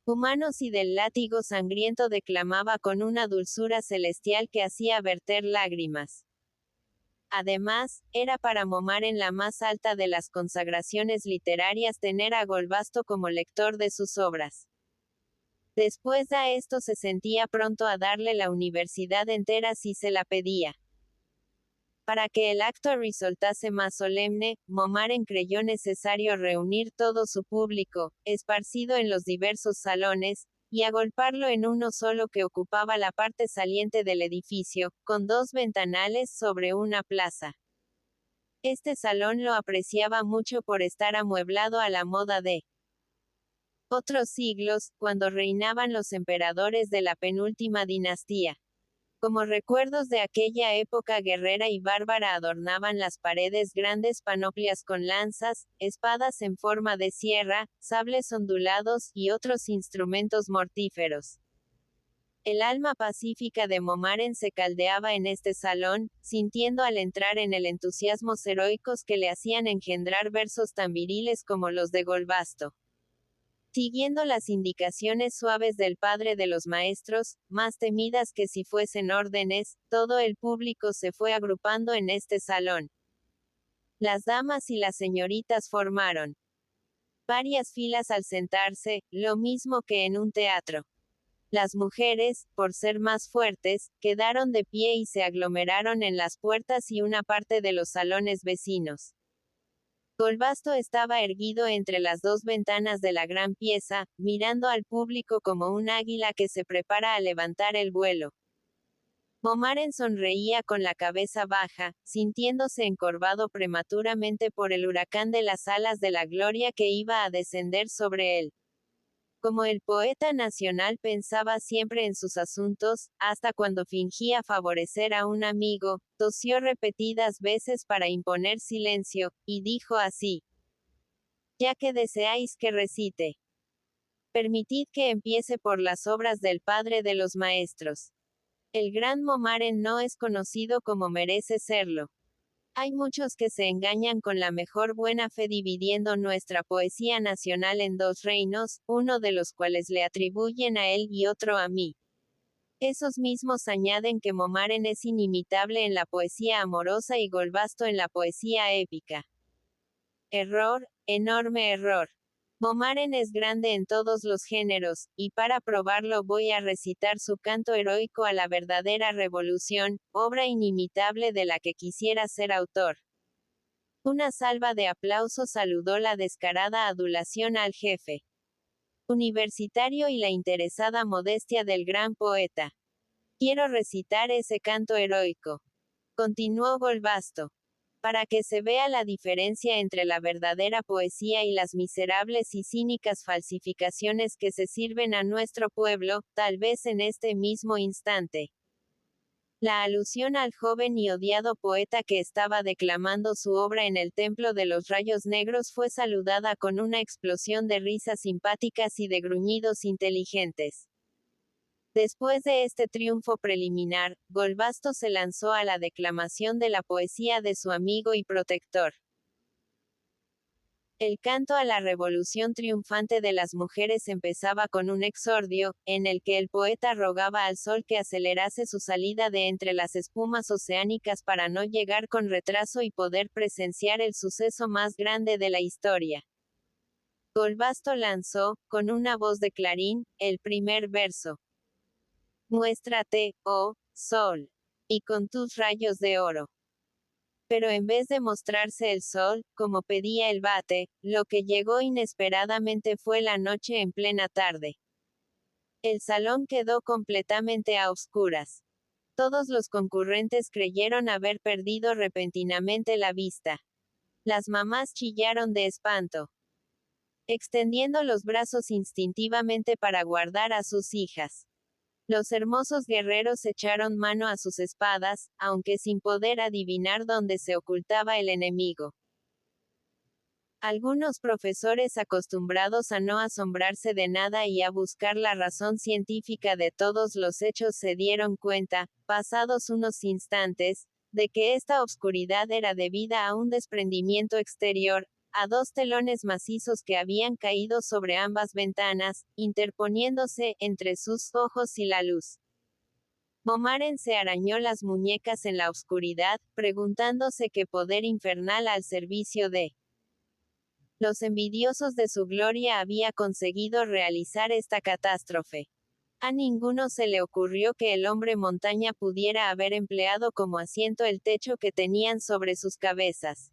humanos y del látigo sangriento declamaba con una dulzura celestial que hacía verter lágrimas. Además, era para Momar en la más alta de las consagraciones literarias tener a Golbasto como lector de sus obras. Después de esto se sentía pronto a darle la universidad entera si se la pedía. Para que el acto resultase más solemne, Momaren creyó necesario reunir todo su público, esparcido en los diversos salones, y agolparlo en uno solo que ocupaba la parte saliente del edificio, con 2 ventanales sobre una plaza. Este salón lo apreciaba mucho por estar amueblado a la moda de otros siglos, cuando reinaban los emperadores de la penúltima dinastía. Como recuerdos de aquella época guerrera y bárbara adornaban las paredes grandes panoplias con lanzas, espadas en forma de sierra, sables ondulados, y otros instrumentos mortíferos. El alma pacífica de Momaren se caldeaba en este salón, sintiendo al entrar en él entusiasmos heroicos que le hacían engendrar versos tan viriles como los de Golbasto. Siguiendo las indicaciones suaves del padre de los maestros, más temidas que si fuesen órdenes, todo el público se fue agrupando en este salón. Las damas y las señoritas formaron varias filas al sentarse, lo mismo que en un teatro. Las mujeres, por ser más fuertes, quedaron de pie y se aglomeraron en las puertas y una parte de los salones vecinos. Golbasto estaba erguido entre las 2 ventanas de la gran pieza, mirando al público como un águila que se prepara a levantar el vuelo. Momaren sonreía con la cabeza baja, sintiéndose encorvado prematuramente por el huracán de las alas de la gloria que iba a descender sobre él. Como el poeta nacional pensaba siempre en sus asuntos, hasta cuando fingía favorecer a un amigo, tosió repetidas veces para imponer silencio, y dijo así: ya que deseáis que recite, permitid que empiece por las obras del padre de los maestros. El gran Momaren no es conocido como merece serlo. Hay muchos que se engañan con la mejor buena fe dividiendo nuestra poesía nacional en 2 reinos, uno de los cuales le atribuyen a él y otro a mí. Esos mismos añaden que Momaren es inimitable en la poesía amorosa y Golbasto en la poesía épica. Error, enorme error. Momaren es grande en todos los géneros, y para probarlo voy a recitar su canto heroico a la verdadera revolución, obra inimitable de la que quisiera ser autor. Una salva de aplausos saludó la descarada adulación al jefe universitario y la interesada modestia del gran poeta. Quiero recitar ese canto heroico, continuó Golbasto, para que se vea la diferencia entre la verdadera poesía y las miserables y cínicas falsificaciones que se sirven a nuestro pueblo, tal vez en este mismo instante. La alusión al joven y odiado poeta que estaba declamando su obra en el Templo de los Rayos Negros fue saludada con una explosión de risas simpáticas y de gruñidos inteligentes. Después de este triunfo preliminar, Golbasto se lanzó a la declamación de la poesía de su amigo y protector. El canto a la revolución triunfante de las mujeres empezaba con un exordio, en el que el poeta rogaba al sol que acelerase su salida de entre las espumas oceánicas para no llegar con retraso y poder presenciar el suceso más grande de la historia. Golbasto lanzó, con una voz de clarín, el primer verso. Muéstrate, oh sol, y con tus rayos de oro. Pero en vez de mostrarse el sol, como pedía el bate, lo que llegó inesperadamente fue la noche en plena tarde. El salón quedó completamente a oscuras. Todos los concurrentes creyeron haber perdido repentinamente la vista. Las mamás chillaron de espanto, extendiendo los brazos instintivamente para guardar a sus hijas. Los hermosos guerreros echaron mano a sus espadas, aunque sin poder adivinar dónde se ocultaba el enemigo. Algunos profesores acostumbrados a no asombrarse de nada y a buscar la razón científica de todos los hechos se dieron cuenta, pasados unos instantes, de que esta obscuridad era debida a un desprendimiento exterior, a dos telones macizos que habían caído sobre ambas ventanas, interponiéndose entre sus ojos y la luz. Momaren se arañó las muñecas en la oscuridad, preguntándose qué poder infernal al servicio de los envidiosos de su gloria había conseguido realizar esta catástrofe. A ninguno se le ocurrió que el hombre montaña pudiera haber empleado como asiento el techo que tenían sobre sus cabezas.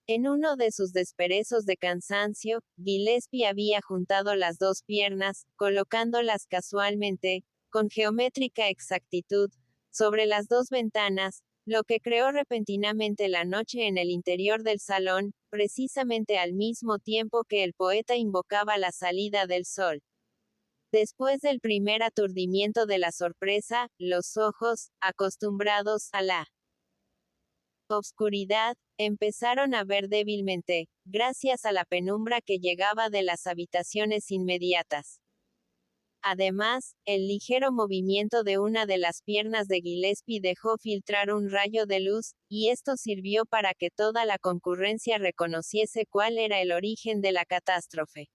En uno de sus desperezos de cansancio, Gillespie había juntado las dos piernas, colocándolas casualmente, con geométrica exactitud, sobre las dos ventanas, lo que creó repentinamente la noche en el interior del salón, precisamente al mismo tiempo que el poeta invocaba la salida del sol. Después del primer aturdimiento de la sorpresa, los ojos, acostumbrados a la obscuridad, empezaron a ver débilmente, gracias a la penumbra que llegaba de las habitaciones inmediatas. Además, el ligero movimiento de una de las piernas de Gillespie dejó filtrar un rayo de luz, y esto sirvió para que toda la concurrencia reconociese cuál era el origen de la catástrofe.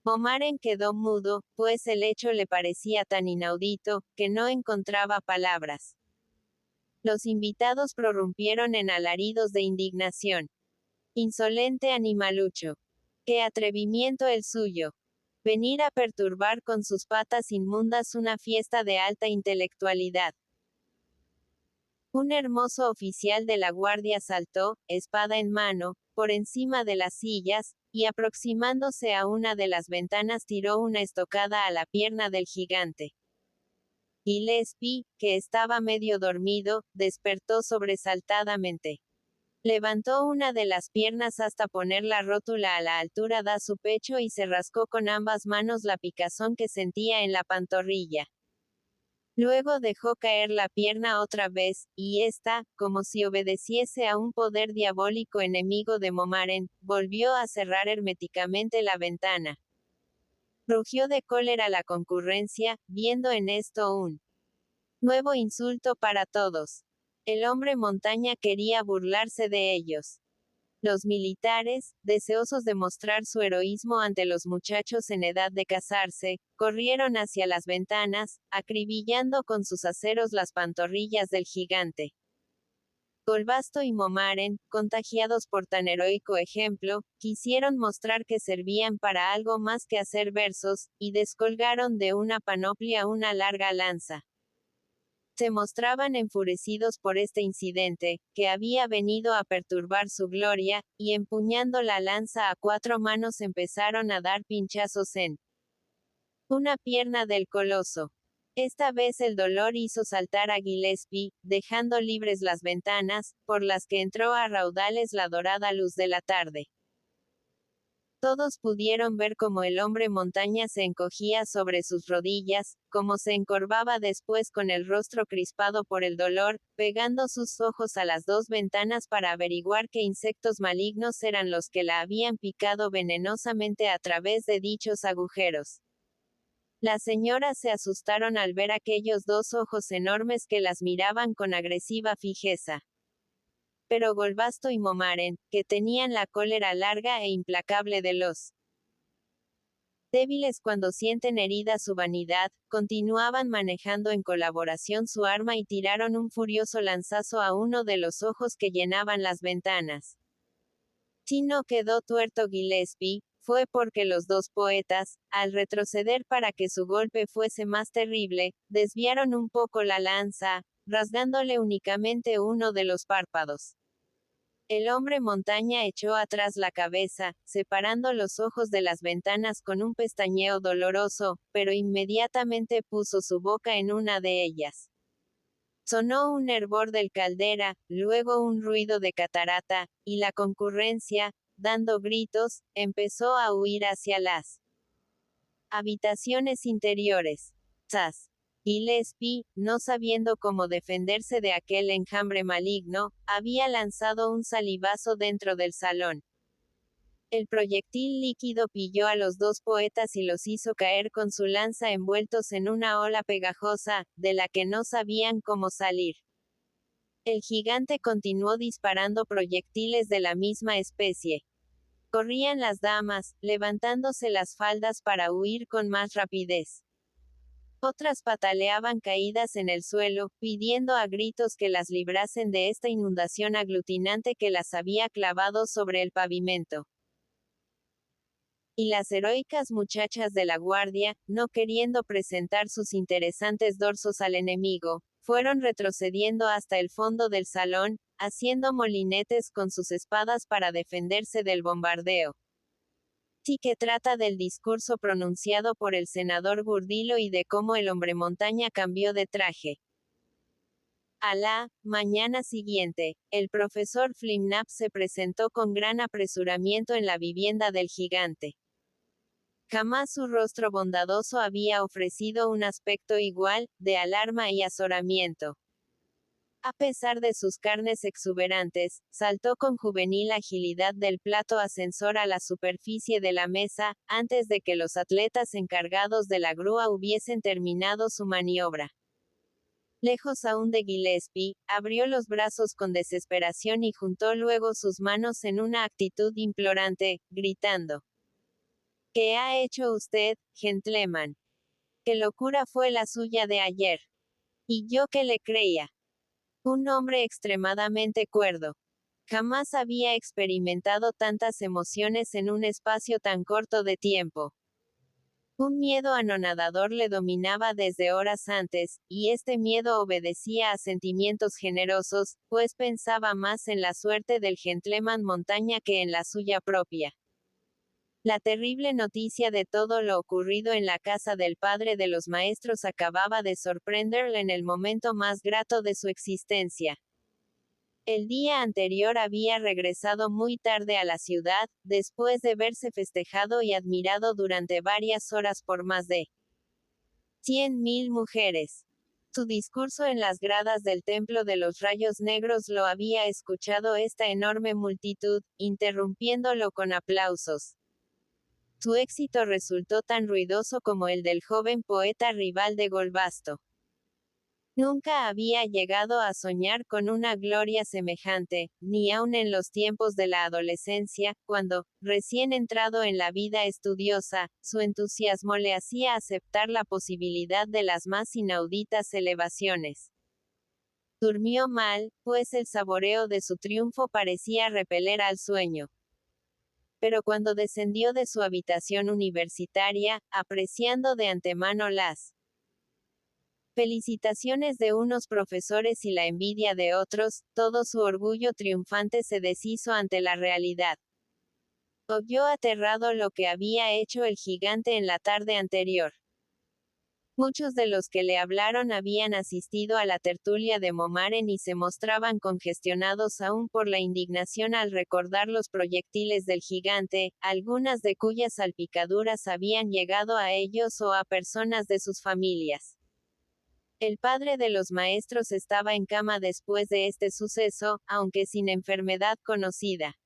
Momaren quedó mudo, pues el hecho le parecía tan inaudito, que no encontraba palabras. Los invitados prorrumpieron en alaridos de indignación. Insolente animalucho. ¡Qué atrevimiento el suyo! Venir a perturbar con sus patas inmundas una fiesta de alta intelectualidad. Un hermoso oficial de la guardia saltó, espada en mano, por encima de las sillas, y aproximándose a una de las ventanas tiró una estocada a la pierna del gigante. Gillespie, que estaba medio dormido, despertó sobresaltadamente. Levantó una de las piernas hasta poner la rótula a la altura de su pecho y se rascó con ambas manos la picazón que sentía en la pantorrilla. Luego dejó caer la pierna otra vez, y ésta, como si obedeciese a un poder diabólico enemigo de Momaren, volvió a cerrar herméticamente la ventana. Rugió de cólera la concurrencia, viendo en esto un nuevo insulto para todos. El hombre montaña quería burlarse de ellos. Los militares, deseosos de mostrar su heroísmo ante los muchachos en edad de casarse, corrieron hacia las ventanas, acribillando con sus aceros las pantorrillas del gigante. Golbasto y Momaren, contagiados por tan heroico ejemplo, quisieron mostrar que servían para algo más que hacer versos, y descolgaron de una panoplia una larga lanza. Se mostraban enfurecidos por este incidente, que había venido a perturbar su gloria, y empuñando la lanza a cuatro manos empezaron a dar pinchazos en una pierna del coloso. Esta vez el dolor hizo saltar a Gillespie, dejando libres las ventanas, por las que entró a raudales la dorada luz de la tarde. Todos pudieron ver cómo el hombre montaña se encogía sobre sus rodillas, cómo se encorvaba después con el rostro crispado por el dolor, pegando sus ojos a las dos ventanas para averiguar qué insectos malignos eran los que la habían picado venenosamente a través de dichos agujeros. Las señoras se asustaron al ver aquellos dos ojos enormes que las miraban con agresiva fijeza. Pero Golbasto y Momaren, que tenían la cólera larga e implacable de los débiles cuando sienten herida su vanidad, continuaban manejando en colaboración su arma y tiraron un furioso lanzazo a uno de los ojos que llenaban las ventanas. Si no quedó tuerto Gillespie, fue porque los dos poetas, al retroceder para que su golpe fuese más terrible, desviaron un poco la lanza, rasgándole únicamente uno de los párpados. El hombre montaña echó atrás la cabeza, separando los ojos de las ventanas con un pestañeo doloroso, pero inmediatamente puso su boca en una de ellas. Sonó un hervor del caldera, luego un ruido de catarata, y la concurrencia, dando gritos, empezó a huir hacia las habitaciones interiores. ¡Zas! Gillespie, no sabiendo cómo defenderse de aquel enjambre maligno, había lanzado un salivazo dentro del salón. El proyectil líquido pilló a los dos poetas y los hizo caer con su lanza envueltos en una ola pegajosa, de la que no sabían cómo salir. El gigante continuó disparando proyectiles de la misma especie. Corrían las damas, levantándose las faldas para huir con más rapidez. Otras pataleaban caídas en el suelo, pidiendo a gritos que las librasen de esta inundación aglutinante que las había clavado sobre el pavimento. Y las heroicas muchachas de la guardia, no queriendo presentar sus interesantes dorsos al enemigo, fueron retrocediendo hasta el fondo del salón, haciendo molinetes con sus espadas para defenderse del bombardeo. Sí que trata del discurso pronunciado por el senador Gurdilo y de cómo el hombre montaña cambió de traje. A la mañana siguiente, el profesor Flimnap se presentó con gran apresuramiento en la vivienda del gigante. Jamás su rostro bondadoso había ofrecido un aspecto igual, de alarma y azoramiento. A pesar de sus carnes exuberantes, saltó con juvenil agilidad del plato ascensor a la superficie de la mesa, antes de que los atletas encargados de la grúa hubiesen terminado su maniobra. Lejos aún de Gillespie, abrió los brazos con desesperación y juntó luego sus manos en una actitud implorante, gritando: ¿Qué ha hecho usted, gentleman? ¿Qué locura fue la suya de ayer? Y yo que le creía un hombre extremadamente cuerdo. Jamás había experimentado tantas emociones en un espacio tan corto de tiempo. Un miedo anonadador le dominaba desde horas antes, y este miedo obedecía a sentimientos generosos, pues pensaba más en la suerte del gentleman montaña que en la suya propia. La terrible noticia de todo lo ocurrido en la casa del padre de los maestros acababa de sorprenderle en el momento más grato de su existencia. El día anterior había regresado muy tarde a la ciudad, después de verse festejado y admirado durante varias horas por más de 100.000 mujeres. Su discurso en las gradas del Templo de los Rayos Negros lo había escuchado esta enorme multitud, interrumpiéndolo con aplausos. Su éxito resultó tan ruidoso como el del joven poeta rival de Golbasto. Nunca había llegado a soñar con una gloria semejante, ni aun en los tiempos de la adolescencia, cuando, recién entrado en la vida estudiosa, su entusiasmo le hacía aceptar la posibilidad de las más inauditas elevaciones. Durmió mal, pues el saboreo de su triunfo parecía repeler al sueño. Pero cuando descendió de su habitación universitaria, apreciando de antemano las felicitaciones de unos profesores y la envidia de otros, todo su orgullo triunfante se deshizo ante la realidad. Oyó aterrado lo que había hecho el gigante en la tarde anterior. Muchos de los que le hablaron habían asistido a la tertulia de Momaren y se mostraban congestionados aún por la indignación al recordar los proyectiles del gigante, algunas de cuyas salpicaduras habían llegado a ellos o a personas de sus familias. El padre de los maestros estaba en cama después de este suceso, aunque sin enfermedad conocida.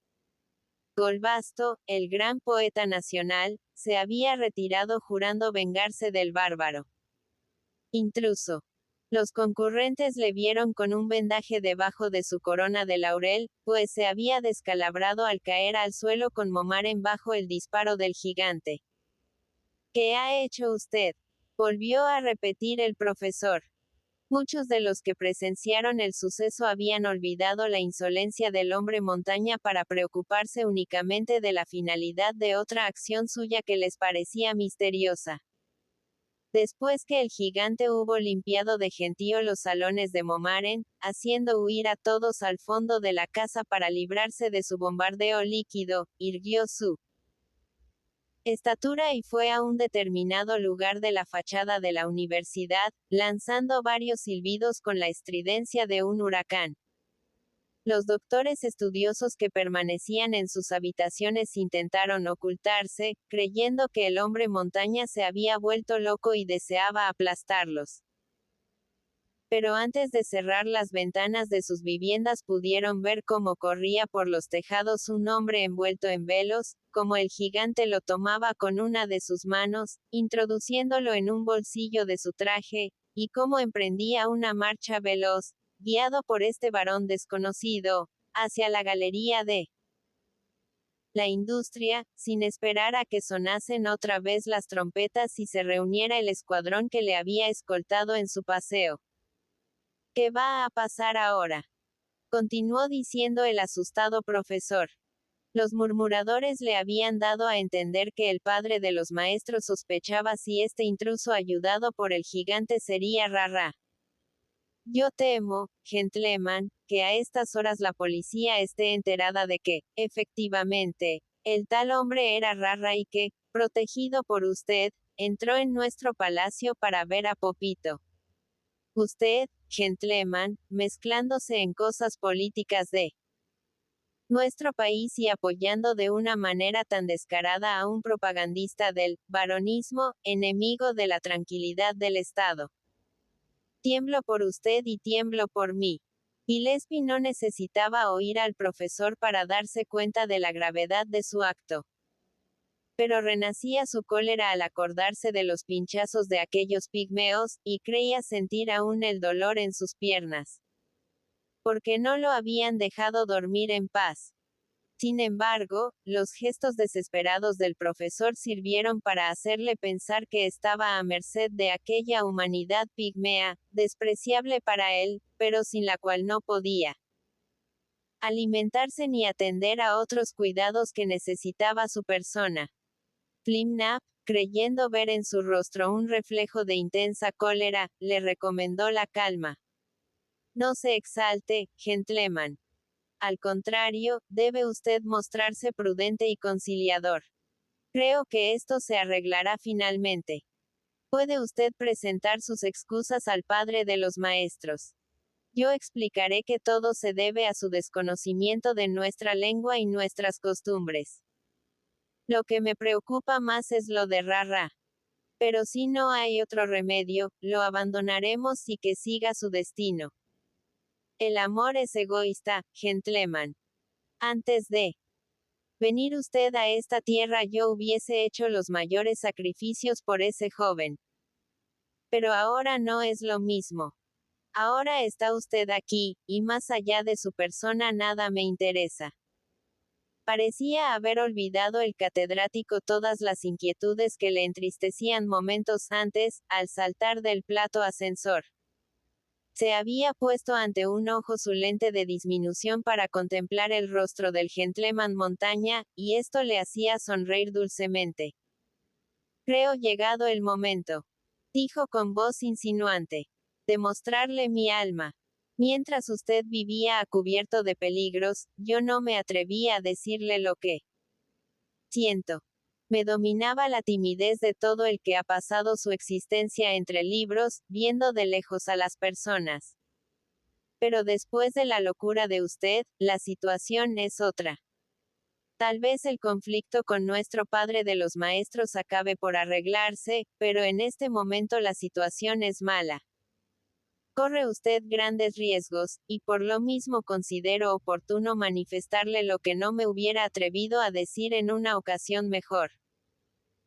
Golbasto, el gran poeta nacional, se había retirado jurando vengarse del bárbaro intruso. Los concurrentes le vieron con un vendaje debajo de su corona de laurel, pues se había descalabrado al caer al suelo con Momaren bajo el disparo del gigante. ¿Qué ha hecho usted?, volvió a repetir el profesor. Muchos de los que presenciaron el suceso habían olvidado la insolencia del hombre montaña para preocuparse únicamente de la finalidad de otra acción suya que les parecía misteriosa. Después que el gigante hubo limpiado de gentío los salones de Momaren, haciendo huir a todos al fondo de la casa para librarse de su bombardeo líquido, irguió su estatura y fue a un determinado lugar de la fachada de la universidad, lanzando varios silbidos con la estridencia de un huracán. Los doctores estudiosos que permanecían en sus habitaciones intentaron ocultarse, creyendo que el hombre montaña se había vuelto loco y deseaba aplastarlos. Pero antes de cerrar las ventanas de sus viviendas pudieron ver cómo corría por los tejados un hombre envuelto en velos, como el gigante lo tomaba con una de sus manos, introduciéndolo en un bolsillo de su traje, y cómo emprendía una marcha veloz, guiado por este varón desconocido, hacia la galería de la industria, sin esperar a que sonasen otra vez las trompetas y se reuniera el escuadrón que le había escoltado en su paseo. ¿Qué va a pasar ahora?, continuó diciendo el asustado profesor. Los murmuradores le habían dado a entender que el padre de los maestros sospechaba si este intruso ayudado por el gigante sería Rara. Yo temo, gentleman, que a estas horas la policía esté enterada de que, efectivamente, el tal hombre era Rara y que, protegido por usted, entró en nuestro palacio para ver a Popito. Usted, gentleman, mezclándose en cosas políticas de nuestro país y apoyando de una manera tan descarada a un propagandista del baronismo, enemigo de la tranquilidad del Estado. Tiemblo por usted y tiemblo por mí. Gillespie no necesitaba oír al profesor para darse cuenta de la gravedad de su acto. Pero renacía su cólera al acordarse de los pinchazos de aquellos pigmeos, y creía sentir aún el dolor en sus piernas. Porque no lo habían dejado dormir en paz. Sin embargo, los gestos desesperados del profesor sirvieron para hacerle pensar que estaba a merced de aquella humanidad pigmea, despreciable para él, pero sin la cual no podía alimentarse ni atender a otros cuidados que necesitaba su persona. Flimnap, creyendo ver en su rostro un reflejo de intensa cólera, le recomendó la calma. No se exalte, gentleman. Al contrario, debe usted mostrarse prudente y conciliador. Creo que esto se arreglará finalmente. Puede usted presentar sus excusas al padre de los maestros. Yo explicaré que todo se debe a su desconocimiento de nuestra lengua y nuestras costumbres. Lo que me preocupa más es lo de Rara. Pero si no hay otro remedio, lo abandonaremos y que siga su destino. El amor es egoísta, gentleman. Antes de venir usted a esta tierra yo hubiese hecho los mayores sacrificios por ese joven. Pero ahora no es lo mismo. Ahora está usted aquí, y más allá de su persona nada me interesa. Parecía haber olvidado el catedrático todas las inquietudes que le entristecían momentos antes, al saltar del plato ascensor. Se había puesto ante un ojo su lente de disminución para contemplar el rostro del gentleman montaña, y esto le hacía sonreír dulcemente. Creo llegado el momento, dijo con voz insinuante, de mostrarle mi alma. Mientras usted vivía a cubierto de peligros, yo no me atrevía a decirle lo que siento. Me dominaba la timidez de todo el que ha pasado su existencia entre libros, viendo de lejos a las personas. Pero después de la locura de usted, la situación es otra. Tal vez el conflicto con nuestro padre de los maestros acabe por arreglarse, pero en este momento la situación es mala. Corre usted grandes riesgos, y por lo mismo considero oportuno manifestarle lo que no me hubiera atrevido a decir en una ocasión mejor.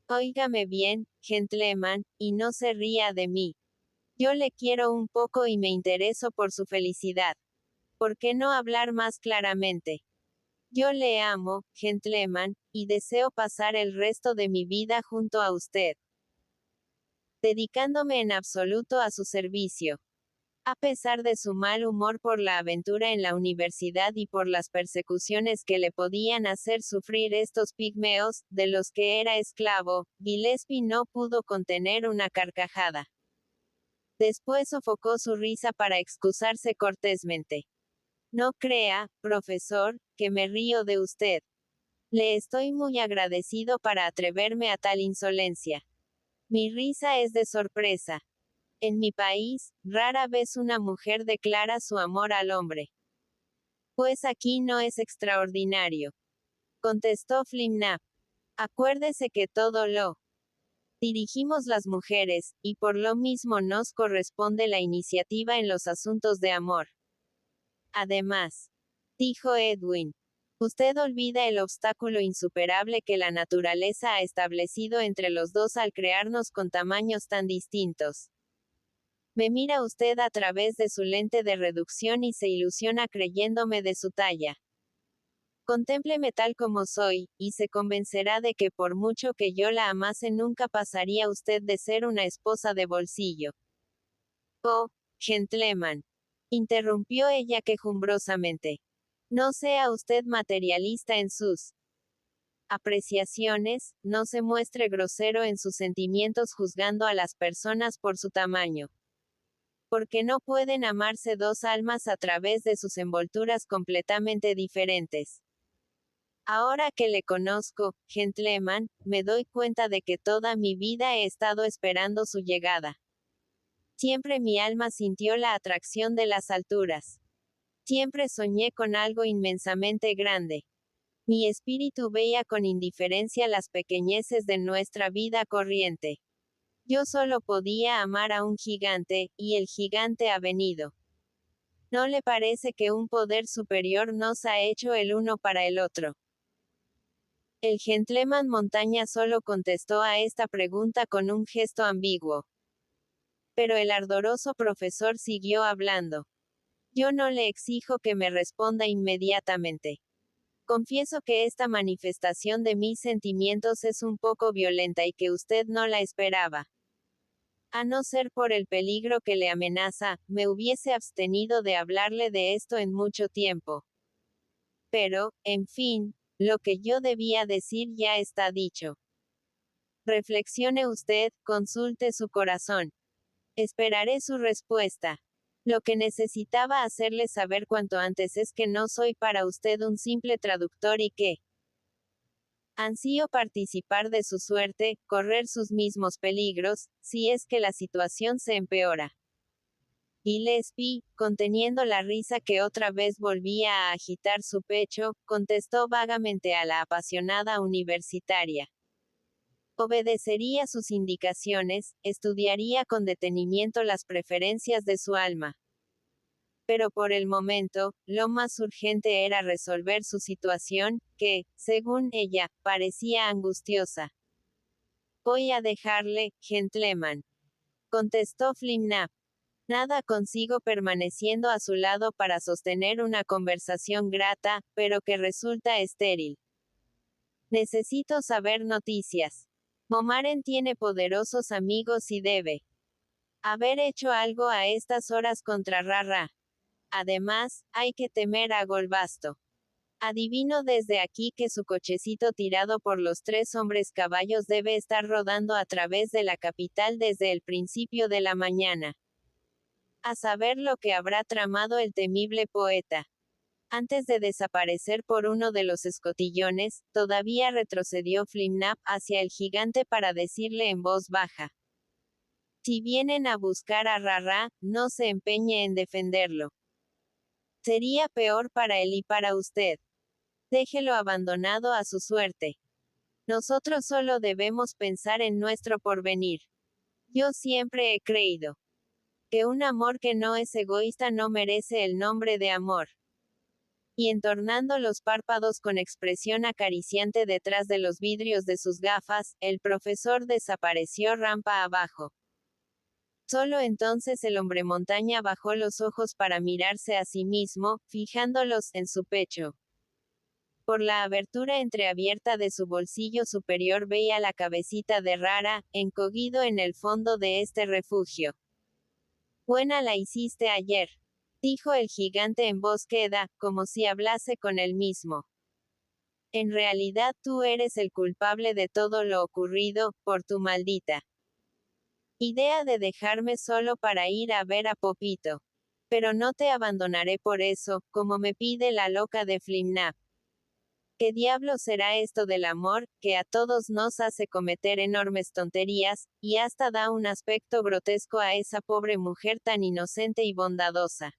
Óigame bien, gentleman, y no se ría de mí. Yo le quiero un poco y me intereso por su felicidad. ¿Por qué no hablar más claramente? Yo le amo, gentleman, y deseo pasar el resto de mi vida junto a usted, dedicándome en absoluto a su servicio. A pesar de su mal humor por la aventura en la universidad y por las persecuciones que le podían hacer sufrir estos pigmeos, de los que era esclavo, Gillespie no pudo contener una carcajada. Después sofocó su risa para excusarse cortésmente. No crea, profesor, que me río de usted. Le estoy muy agradecido para atreverme a tal insolencia. Mi risa es de sorpresa. En mi país, rara vez una mujer declara su amor al hombre. Pues aquí no es extraordinario, contestó Flimnap. Acuérdese que todo lo dirigimos las mujeres, y por lo mismo nos corresponde la iniciativa en los asuntos de amor. Además, dijo Edwin, usted olvida el obstáculo insuperable que la naturaleza ha establecido entre los dos al crearnos con tamaños tan distintos. Me mira usted a través de su lente de reducción y se ilusiona creyéndome de su talla. Contémpleme tal como soy, y se convencerá de que por mucho que yo la amase nunca pasaría usted de ser una esposa de bolsillo. Oh, gentleman, interrumpió ella quejumbrosamente. No sea usted materialista en sus apreciaciones, no se muestre grosero en sus sentimientos juzgando a las personas por su tamaño. Porque no pueden amarse dos almas a través de sus envolturas completamente diferentes. Ahora que le conozco, gentleman, me doy cuenta de que toda mi vida he estado esperando su llegada. Siempre mi alma sintió la atracción de las alturas. Siempre soñé con algo inmensamente grande. Mi espíritu veía con indiferencia las pequeñeces de nuestra vida corriente. Yo solo podía amar a un gigante, y el gigante ha venido. ¿No le parece que un poder superior nos ha hecho el uno para el otro? El gentleman Montaña solo contestó a esta pregunta con un gesto ambiguo. Pero el ardoroso profesor siguió hablando. Yo no le exijo que me responda inmediatamente. Confieso que esta manifestación de mis sentimientos es un poco violenta y que usted no la esperaba. A no ser por el peligro que le amenaza, me hubiese abstenido de hablarle de esto en mucho tiempo. Pero, en fin, lo que yo debía decir ya está dicho. Reflexione usted, consulte su corazón. Esperaré su respuesta. Lo que necesitaba hacerle saber cuanto antes es que no soy para usted un simple traductor y que ansío participar de su suerte, correr sus mismos peligros, si es que la situación se empeora. Gillespie, conteniendo la risa que otra vez volvía a agitar su pecho, contestó vagamente a la apasionada universitaria. Obedecería sus indicaciones, estudiaría con detenimiento las preferencias de su alma. Pero por el momento, lo más urgente era resolver su situación, que, según ella, parecía angustiosa. Voy a dejarle, gentleman, contestó Flimnap. Nada consigo permaneciendo a su lado para sostener una conversación grata, pero que resulta estéril. Necesito saber noticias. Momaren tiene poderosos amigos y debe haber hecho algo a estas horas contra Rara. Además, hay que temer a Golbasto. Adivino desde aquí que su cochecito tirado por los 3 hombres caballos debe estar rodando a través de la capital desde el principio de la mañana. A saber lo que habrá tramado el temible poeta. Antes de desaparecer por uno de los escotillones, todavía retrocedió Flimnap hacia el gigante para decirle en voz baja. Si vienen a buscar a Rara, no se empeñe en defenderlo. Sería peor para él y para usted. Déjelo abandonado a su suerte. Nosotros solo debemos pensar en nuestro porvenir. Yo siempre he creído que un amor que no es egoísta no merece el nombre de amor. Y entornando los párpados con expresión acariciante detrás de los vidrios de sus gafas, el profesor desapareció rampa abajo. Solo entonces el hombre montaña bajó los ojos para mirarse a sí mismo, fijándolos en su pecho. Por la abertura entreabierta de su bolsillo superior veía la cabecita de Rara, encogido en el fondo de este refugio. Buena la hiciste ayer, dijo el gigante en voz queda, como si hablase con él mismo. En realidad tú eres el culpable de todo lo ocurrido, por tu maldita idea de dejarme solo para ir a ver a Popito. Pero no te abandonaré por eso, como me pide la loca de Flimnap. ¿Qué diablo será esto del amor, que a todos nos hace cometer enormes tonterías, y hasta da un aspecto grotesco a esa pobre mujer tan inocente y bondadosa?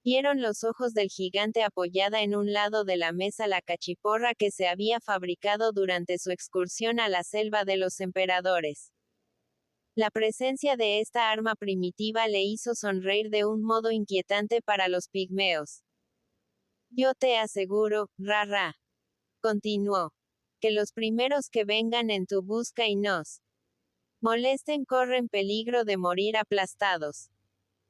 Vieron los ojos del gigante apoyada en un lado de la mesa la cachiporra que se había fabricado durante su excursión a la selva de los emperadores. La presencia de esta arma primitiva le hizo sonreír de un modo inquietante para los pigmeos. Yo te aseguro, Rara, continuó, que los primeros que vengan en tu busca y nos molesten corren peligro de morir aplastados.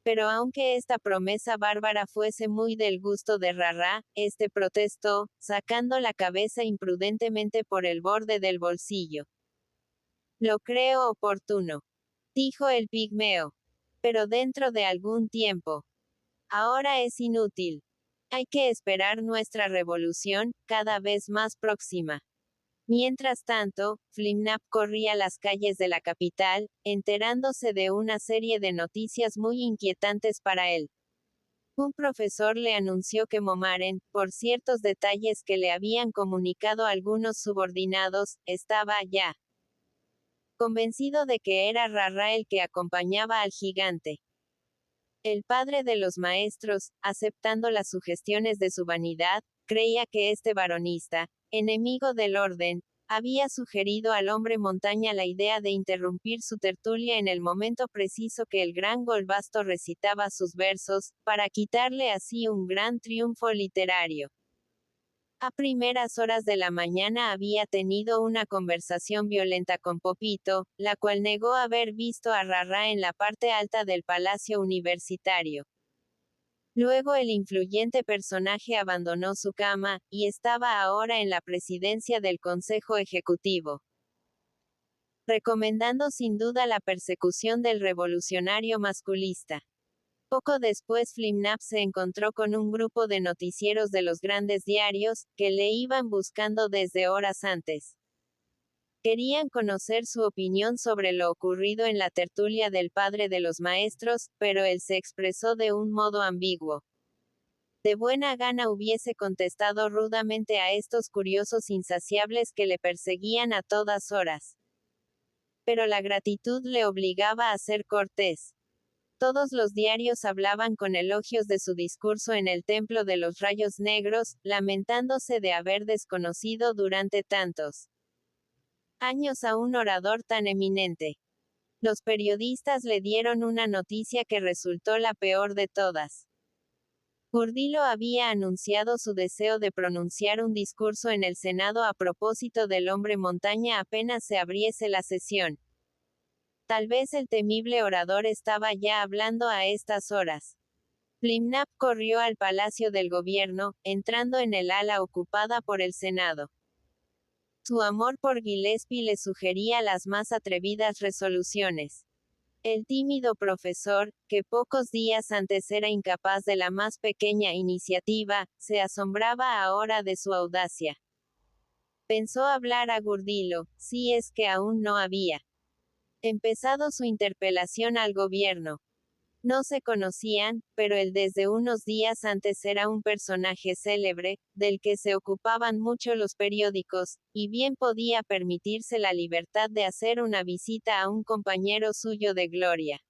Pero aunque esta promesa bárbara fuese muy del gusto de Rarrá, este protestó, sacando la cabeza imprudentemente por el borde del bolsillo. Lo creo oportuno, dijo el pigmeo. Pero dentro de algún tiempo. Ahora es inútil. Hay que esperar nuestra revolución, cada vez más próxima. Mientras tanto, Flimnap corría las calles de la capital, enterándose de una serie de noticias muy inquietantes para él. Un profesor le anunció que Momaren, por ciertos detalles que le habían comunicado algunos subordinados, estaba allá. Convencido de que era Rarrá el que acompañaba al gigante. El padre de los maestros, aceptando las sugestiones de su vanidad, creía que este varonista, enemigo del orden, había sugerido al hombre montaña la idea de interrumpir su tertulia en el momento preciso que el gran Golbasto recitaba sus versos, para quitarle así un gran triunfo literario. A primeras horas de la mañana había tenido una conversación violenta con Popito, la cual negó haber visto a Rarrá en la parte alta del palacio universitario. Luego el influyente personaje abandonó su cama, y estaba ahora en la presidencia del Consejo Ejecutivo, recomendando sin duda la persecución del revolucionario masculista. Poco después Flimnap se encontró con un grupo de noticieros de los grandes diarios, que le iban buscando desde horas antes. Querían conocer su opinión sobre lo ocurrido en la tertulia del padre de los maestros, pero él se expresó de un modo ambiguo. De buena gana hubiese contestado rudamente a estos curiosos insaciables que le perseguían a todas horas. Pero la gratitud le obligaba a ser cortés. Todos los diarios hablaban con elogios de su discurso en el Templo de los Rayos Negros, lamentándose de haber desconocido durante tantos años a un orador tan eminente. Los periodistas le dieron una noticia que resultó la peor de todas. Gurdilo había anunciado su deseo de pronunciar un discurso en el Senado a propósito del hombre montaña apenas se abriese la sesión. Tal vez el temible orador estaba ya hablando a estas horas. Flimnap corrió al Palacio del Gobierno, entrando en el ala ocupada por el Senado. Su amor por Gillespie le sugería las más atrevidas resoluciones. El tímido profesor, que pocos días antes era incapaz de la más pequeña iniciativa, se asombraba ahora de su audacia. Pensó hablar a Gurdilo, si es que aún no había empezado su interpelación al gobierno. No se conocían, pero él desde unos días antes era un personaje célebre, del que se ocupaban mucho los periódicos, y bien podía permitirse la libertad de hacer una visita a un compañero suyo de gloria.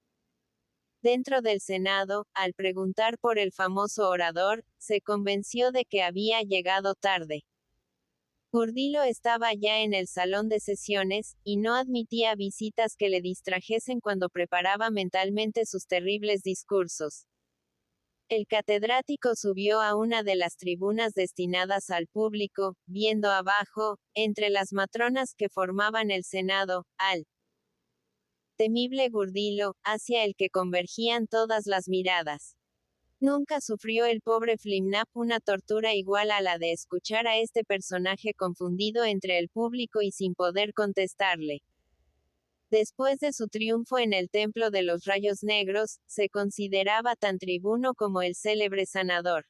Dentro del Senado, al preguntar por el famoso orador, se convenció de que había llegado tarde. Gurdilo estaba ya en el salón de sesiones, y no admitía visitas que le distrajesen cuando preparaba mentalmente sus terribles discursos. El catedrático subió a una de las tribunas destinadas al público, viendo abajo, entre las matronas que formaban el Senado, al temible Gurdilo, hacia el que convergían todas las miradas. Nunca sufrió el pobre Flimnap una tortura igual a la de escuchar a este personaje confundido entre el público y sin poder contestarle. Después de su triunfo en el Templo de los Rayos Negros, se consideraba tan tribuno como el célebre sanador.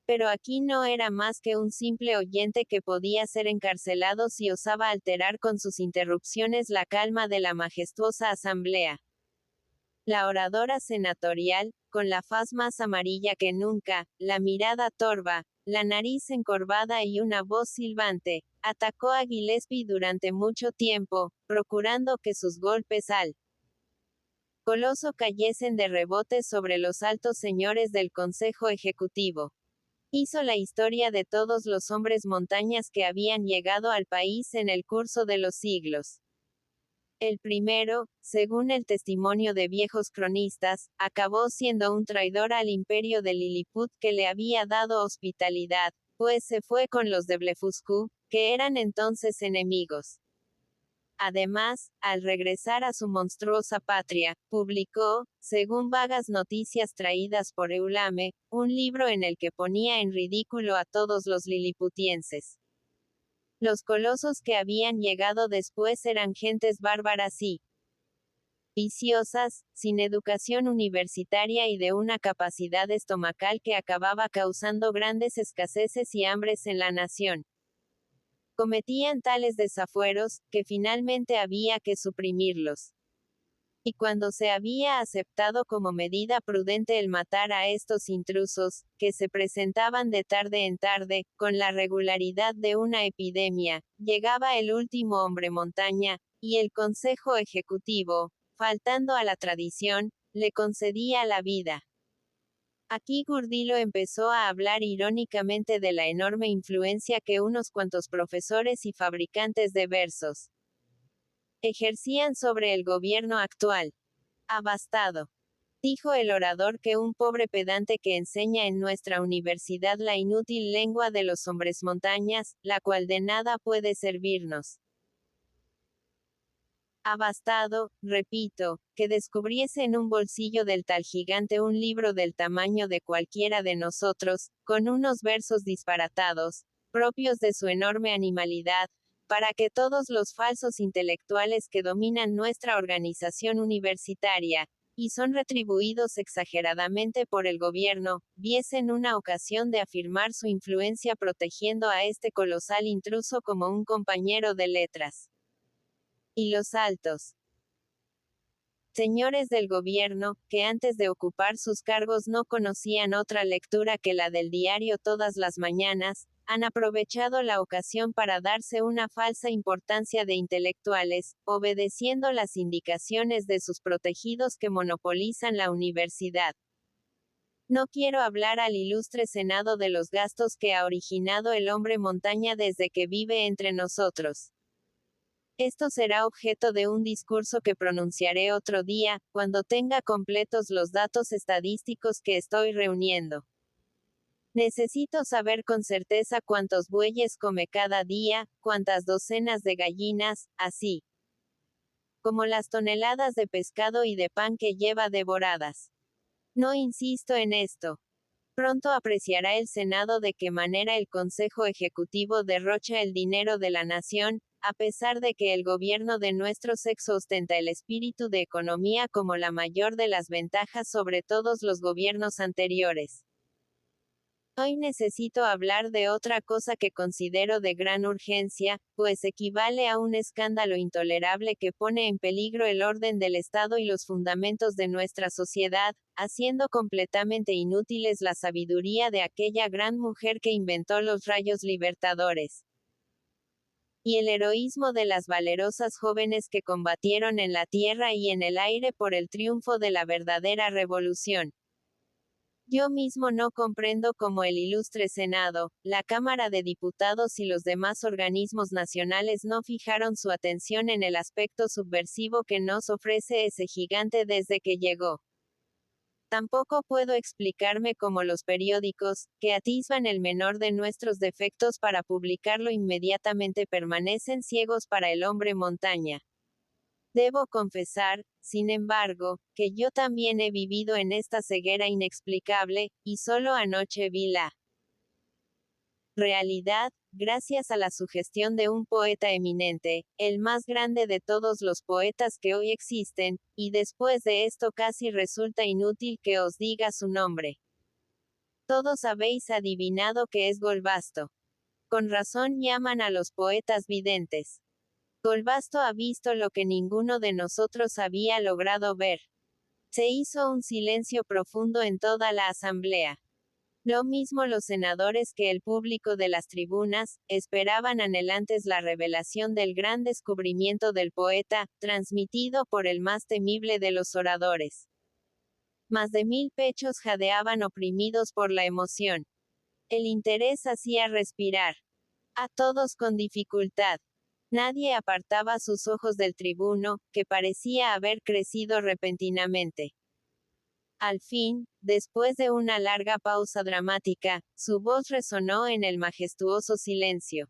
Pero aquí no era más que un simple oyente que podía ser encarcelado si osaba alterar con sus interrupciones la calma de la majestuosa asamblea. La oradora senatorial, con la faz más amarilla que nunca, la mirada torva, la nariz encorvada y una voz silbante, atacó a Gillespie durante mucho tiempo, procurando que sus golpes al coloso cayesen de rebote sobre los altos señores del Consejo Ejecutivo. Hizo la historia de todos los hombres montañas que habían llegado al país en el curso de los siglos. El primero, según el testimonio de viejos cronistas, acabó siendo un traidor al imperio de Lilliput que le había dado hospitalidad, pues se fue con los de Blefuscu, que eran entonces enemigos. Además, al regresar a su monstruosa patria, publicó, según vagas noticias traídas por Eulame, un libro en el que ponía en ridículo a todos los liliputienses. Los colosos que habían llegado después eran gentes bárbaras y viciosas, sin educación universitaria y de una capacidad estomacal que acababa causando grandes escaseces y hambres en la nación. Cometían tales desafueros, que finalmente había que suprimirlos. Y cuando se había aceptado como medida prudente el matar a estos intrusos, que se presentaban de tarde en tarde, con la regularidad de una epidemia, llegaba el último hombre montaña, y el Consejo Ejecutivo, faltando a la tradición, le concedía la vida. Aquí Gurdilo empezó a hablar irónicamente de la enorme influencia que unos cuantos profesores y fabricantes de versos ejercían sobre el gobierno actual. Abastado. Dijo el orador que un pobre pedante que enseña en nuestra universidad la inútil lengua de los hombres montañas, la cual de nada puede servirnos. Abastado, repito, que descubriese en un bolsillo del tal gigante un libro del tamaño de cualquiera de nosotros, con unos versos disparatados, propios de su enorme animalidad, para que todos los falsos intelectuales que dominan nuestra organización universitaria, y son retribuidos exageradamente por el gobierno, viesen una ocasión de afirmar su influencia protegiendo a este colosal intruso como un compañero de letras. Y los altos señores del gobierno, que antes de ocupar sus cargos no conocían otra lectura que la del diario todas las mañanas, han aprovechado la ocasión para darse una falsa importancia de intelectuales, obedeciendo las indicaciones de sus protegidos que monopolizan la universidad. No quiero hablar al ilustre Senado de los gastos que ha originado el hombre montaña desde que vive entre nosotros. Esto será objeto de un discurso que pronunciaré otro día, cuando tenga completos los datos estadísticos que estoy reuniendo. Necesito saber con certeza cuántos bueyes come cada día, cuántas docenas de gallinas, así como las toneladas de pescado y de pan que lleva devoradas. No insisto en esto. Pronto apreciará el Senado de qué manera el Consejo Ejecutivo derrocha el dinero de la nación, a pesar de que el gobierno de nuestro sexo ostenta el espíritu de economía como la mayor de las ventajas sobre todos los gobiernos anteriores. Hoy necesito hablar de otra cosa que considero de gran urgencia, pues equivale a un escándalo intolerable que pone en peligro el orden del Estado y los fundamentos de nuestra sociedad, haciendo completamente inútiles la sabiduría de aquella gran mujer que inventó los rayos libertadores. Y el heroísmo de las valerosas jóvenes que combatieron en la tierra y en el aire por el triunfo de la verdadera revolución. Yo mismo no comprendo cómo el ilustre Senado, la Cámara de Diputados y los demás organismos nacionales no fijaron su atención en el aspecto subversivo que nos ofrece ese gigante desde que llegó. Tampoco puedo explicarme cómo los periódicos, que atisban el menor de nuestros defectos para publicarlo inmediatamente permanecen ciegos para el hombre montaña. Debo confesar, sin embargo, que yo también he vivido en esta ceguera inexplicable, y solo anoche vi la realidad, gracias a la sugestión de un poeta eminente, el más grande de todos los poetas que hoy existen, y después de esto casi resulta inútil que os diga su nombre. Todos habéis adivinado que es Golbasto. Con razón llaman a los poetas videntes. Golbasto ha visto lo que ninguno de nosotros había logrado ver. Se hizo un silencio profundo en toda la asamblea. Lo mismo los senadores que el público de las tribunas, esperaban anhelantes la revelación del gran descubrimiento del poeta, transmitido por el más temible de los oradores. Más de 1000 pechos jadeaban oprimidos por la emoción. El interés hacía respirar a todos con dificultad. Nadie apartaba sus ojos del tribuno, que parecía haber crecido repentinamente. Al fin, después de una larga pausa dramática, su voz resonó en el majestuoso silencio.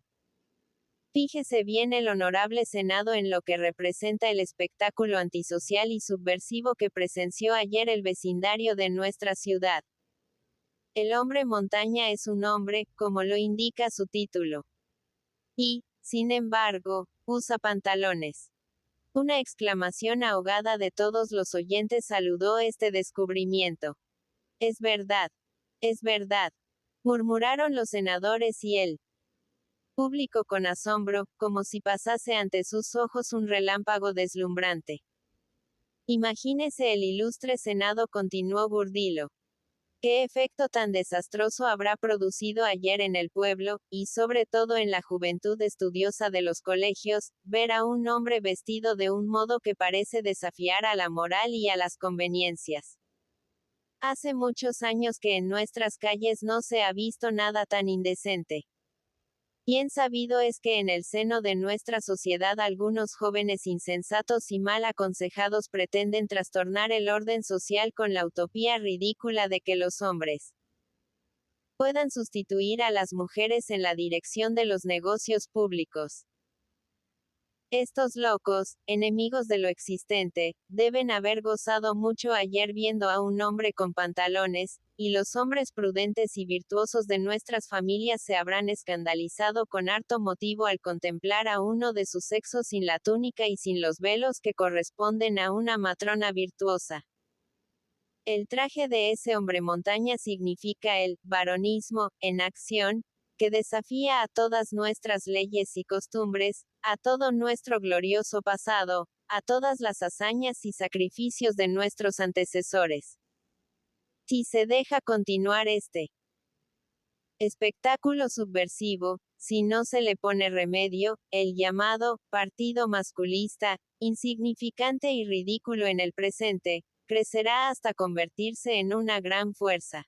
Fíjese bien el honorable Senado en lo que representa el espectáculo antisocial y subversivo que presenció ayer el vecindario de nuestra ciudad. El hombre montaña es un hombre, como lo indica su título. Y, sin embargo, usa pantalones. Una exclamación ahogada de todos los oyentes saludó este descubrimiento. Es verdad, murmuraron los senadores y el público con asombro, como si pasase ante sus ojos un relámpago deslumbrante. Imagínese el ilustre Senado, continuó Gurdilo. ¿Qué efecto tan desastroso habrá producido ayer en el pueblo, y sobre todo en la juventud estudiosa de los colegios, ver a un hombre vestido de un modo que parece desafiar a la moral y a las conveniencias? Hace muchos años que en nuestras calles no se ha visto nada tan indecente. Bien sabido es que en el seno de nuestra sociedad algunos jóvenes insensatos y mal aconsejados pretenden trastornar el orden social con la utopía ridícula de que los hombres puedan sustituir a las mujeres en la dirección de los negocios públicos. Estos locos, enemigos de lo existente, deben haber gozado mucho ayer viendo a un hombre con pantalones, y los hombres prudentes y virtuosos de nuestras familias se habrán escandalizado con harto motivo al contemplar a uno de su sexo sin la túnica y sin los velos que corresponden a una matrona virtuosa. El traje de ese hombre montaña significa el varonismo en acción, que desafía a todas nuestras leyes y costumbres, a todo nuestro glorioso pasado, a todas las hazañas y sacrificios de nuestros antecesores. Si se deja continuar este espectáculo subversivo, si no se le pone remedio, el llamado partido masculista, insignificante y ridículo en el presente, crecerá hasta convertirse en una gran fuerza.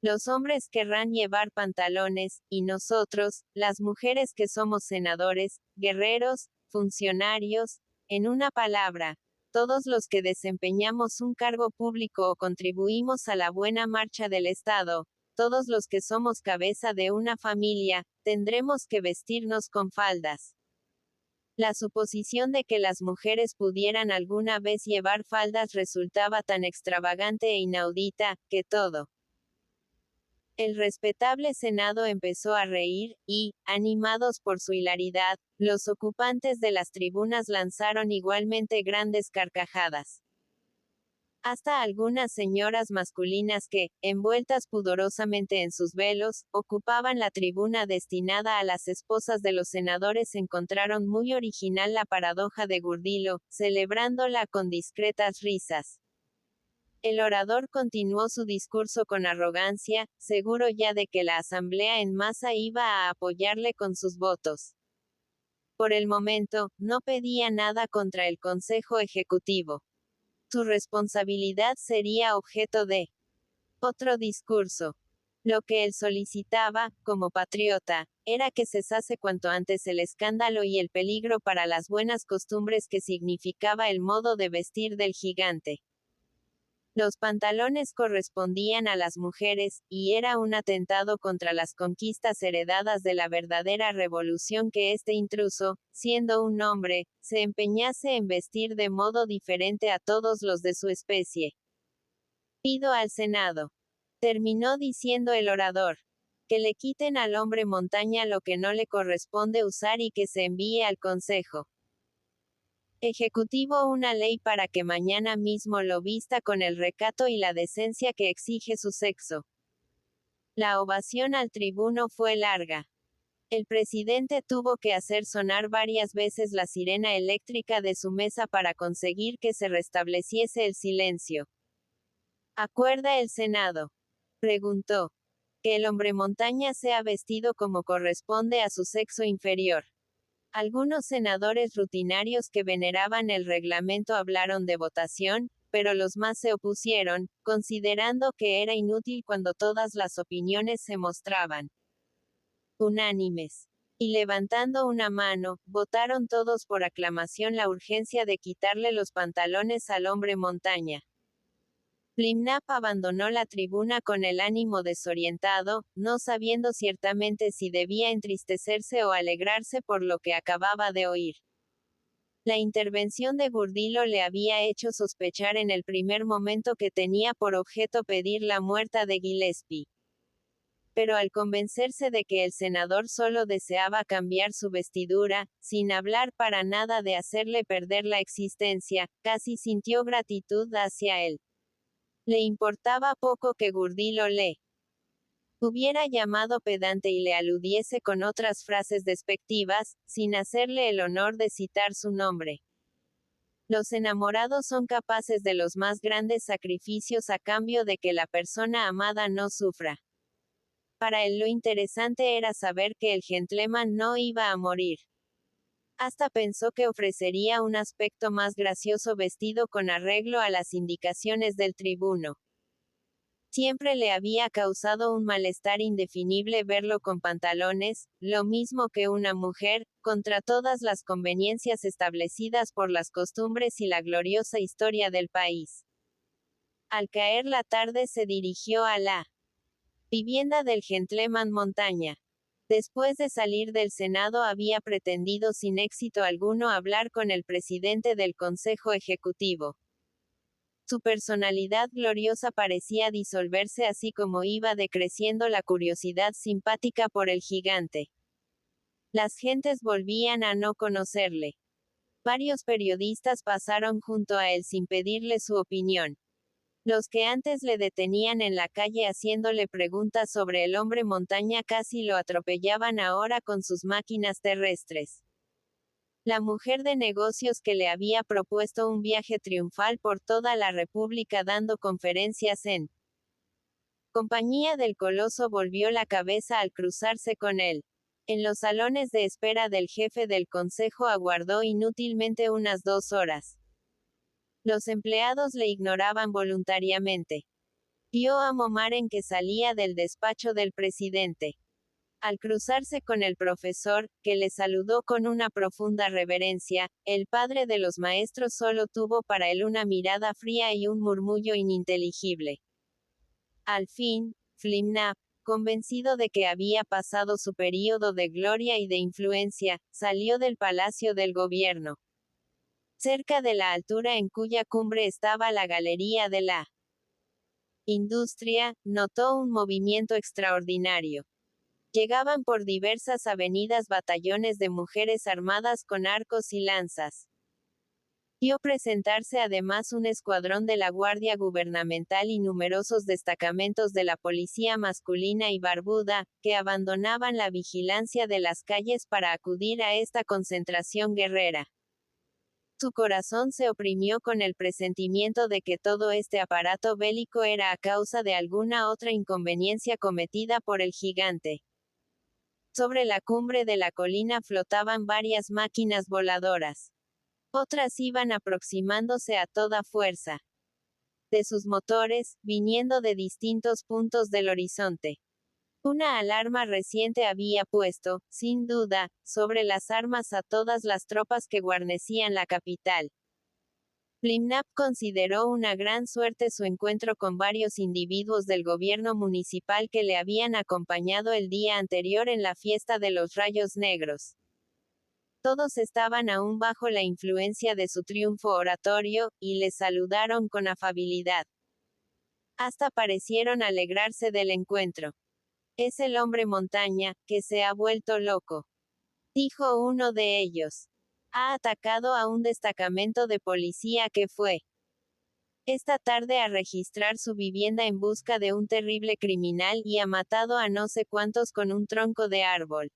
Los hombres querrán llevar pantalones, y nosotros, las mujeres que somos senadores, guerreros, funcionarios, en una palabra, todos los que desempeñamos un cargo público o contribuimos a la buena marcha del Estado, todos los que somos cabeza de una familia, tendremos que vestirnos con faldas. La suposición de que las mujeres pudieran alguna vez llevar faldas resultaba tan extravagante e inaudita, que todo el respetable Senado empezó a reír, y, animados por su hilaridad, los ocupantes de las tribunas lanzaron igualmente grandes carcajadas. Hasta algunas señoras masculinas que, envueltas pudorosamente en sus velos, ocupaban la tribuna destinada a las esposas de los senadores encontraron muy original la paradoja de Gurdilo, celebrándola con discretas risas. El orador continuó su discurso con arrogancia, seguro ya de que la asamblea en masa iba a apoyarle con sus votos. Por el momento, no pedía nada contra el Consejo Ejecutivo. Su responsabilidad sería objeto de otro discurso. Lo que él solicitaba, como patriota, era que cesase cuanto antes el escándalo y el peligro para las buenas costumbres que significaba el modo de vestir del gigante. Los pantalones correspondían a las mujeres, y era un atentado contra las conquistas heredadas de la verdadera revolución que este intruso, siendo un hombre, se empeñase en vestir de modo diferente a todos los de su especie. Pido al Senado, terminó diciendo el orador, que le quiten al hombre montaña lo que no le corresponde usar y que se envíe al Consejo Ejecutivo una ley para que mañana mismo lo vista con el recato y la decencia que exige su sexo. La ovación al tribuno fue larga. El presidente tuvo que hacer sonar varias veces la sirena eléctrica de su mesa para conseguir que se restableciese el silencio. ¿Acuerda el Senado?, preguntó, que el hombre montaña sea vestido como corresponde a su sexo inferior. Algunos senadores rutinarios que veneraban el reglamento hablaron de votación, pero los más se opusieron, considerando que era inútil cuando todas las opiniones se mostraban unánimes. Y levantando una mano, votaron todos por aclamación la urgencia de quitarle los pantalones al hombre montaña. Flimnap abandonó la tribuna con el ánimo desorientado, no sabiendo ciertamente si debía entristecerse o alegrarse por lo que acababa de oír. La intervención de Gurdilo le había hecho sospechar en el primer momento que tenía por objeto pedir la muerte de Gillespie. Pero al convencerse de que el senador solo deseaba cambiar su vestidura, sin hablar para nada de hacerle perder la existencia, casi sintió gratitud hacia él. Le importaba poco que Gurdilo le hubiera llamado pedante y le aludiese con otras frases despectivas, sin hacerle el honor de citar su nombre. Los enamorados son capaces de los más grandes sacrificios a cambio de que la persona amada no sufra. Para él lo interesante era saber que el gentleman no iba a morir. Hasta pensó que ofrecería un aspecto más gracioso vestido con arreglo a las indicaciones del tribuno. Siempre le había causado un malestar indefinible verlo con pantalones, lo mismo que una mujer, contra todas las conveniencias establecidas por las costumbres y la gloriosa historia del país. Al caer la tarde se dirigió a la vivienda del gentleman Montaña. Después de salir del Senado había pretendido sin éxito alguno hablar con el presidente del Consejo Ejecutivo. Su personalidad gloriosa parecía disolverse así como iba decreciendo la curiosidad simpática por el gigante. Las gentes volvían a no conocerle. Varios periodistas pasaron junto a él sin pedirle su opinión. Los que antes le detenían en la calle haciéndole preguntas sobre el hombre montaña casi lo atropellaban ahora con sus máquinas terrestres. La mujer de negocios que le había propuesto un viaje triunfal por toda la República dando conferencias en compañía del coloso volvió la cabeza al cruzarse con él. En los salones de espera del jefe del consejo aguardó inútilmente unas 2 horas. Los empleados le ignoraban voluntariamente. Vio a Momaren que salía del despacho del presidente. Al cruzarse con el profesor, que le saludó con una profunda reverencia, el padre de los maestros solo tuvo para él una mirada fría y un murmullo ininteligible. Al fin, Flimnap, convencido de que había pasado su período de gloria y de influencia, salió del palacio del gobierno. Cerca de la altura en cuya cumbre estaba la galería de la industria, notó un movimiento extraordinario. Llegaban por diversas avenidas batallones de mujeres armadas con arcos y lanzas. Vio presentarse además un escuadrón de la Guardia Gubernamental y numerosos destacamentos de la policía masculina y barbuda, que abandonaban la vigilancia de las calles para acudir a esta concentración guerrera. Su corazón se oprimió con el presentimiento de que todo este aparato bélico era a causa de alguna otra inconveniencia cometida por el gigante. Sobre la cumbre de la colina flotaban varias máquinas voladoras. Otras iban aproximándose a toda fuerza de sus motores, viniendo de distintos puntos del horizonte. Una alarma reciente había puesto, sin duda, sobre las armas a todas las tropas que guarnecían la capital. Flimnap consideró una gran suerte su encuentro con varios individuos del gobierno municipal que le habían acompañado el día anterior en la fiesta de los rayos negros. Todos estaban aún bajo la influencia de su triunfo oratorio, y le saludaron con afabilidad. Hasta parecieron alegrarse del encuentro. «Es el hombre montaña, que se ha vuelto loco», dijo uno de ellos. «Ha atacado a un destacamento de policía que fue esta tarde a registrar su vivienda en busca de un terrible criminal y ha matado a no sé cuántos con un tronco de árbol.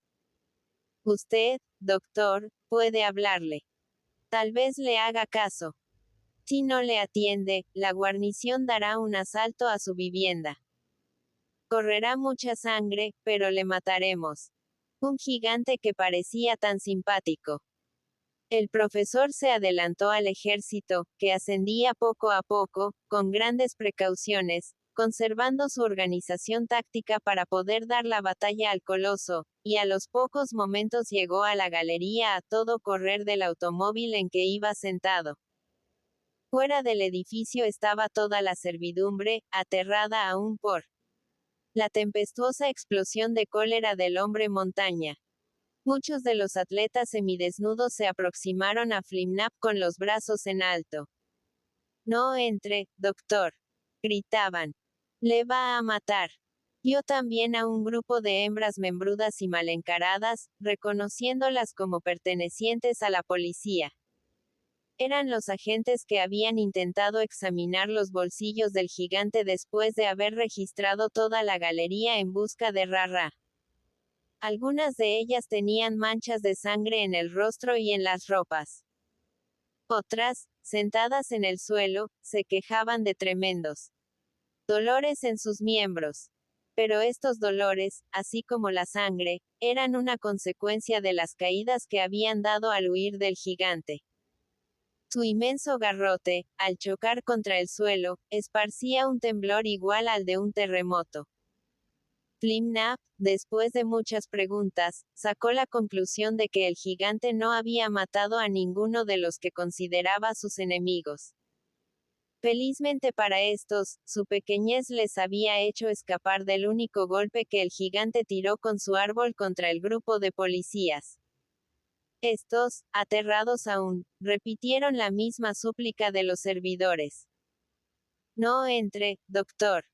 Usted, doctor, puede hablarle. Tal vez le haga caso. Si no le atiende, la guarnición dará un asalto a su vivienda. Correrá mucha sangre, pero le mataremos». Un gigante que parecía tan simpático. El profesor se adelantó al ejército, que ascendía poco a poco, con grandes precauciones, conservando su organización táctica para poder dar la batalla al coloso, y a los pocos momentos llegó a la galería a todo correr del automóvil en que iba sentado. Fuera del edificio estaba toda la servidumbre, aterrada aún por la tempestuosa explosión de cólera del hombre montaña. Muchos de los atletas semidesnudos se aproximaron a Flimnap con los brazos en alto. No entre, doctor. Gritaban. Le va a matar. Vio también a un grupo de hembras membrudas y mal encaradas, reconociéndolas como pertenecientes a la policía. Eran los agentes que habían intentado examinar los bolsillos del gigante después de haber registrado toda la galería en busca de Rara. Algunas de ellas tenían manchas de sangre en el rostro y en las ropas. Otras, sentadas en el suelo, se quejaban de tremendos dolores en sus miembros. Pero estos dolores, así como la sangre, eran una consecuencia de las caídas que habían dado al huir del gigante. Su inmenso garrote, al chocar contra el suelo, esparcía un temblor igual al de un terremoto. Flimnap, después de muchas preguntas, sacó la conclusión de que el gigante no había matado a ninguno de los que consideraba sus enemigos. Felizmente para estos, su pequeñez les había hecho escapar del único golpe que el gigante tiró con su árbol contra el grupo de policías. Estos, aterrados aún, repitieron la misma súplica de los servidores. No entre, doctor.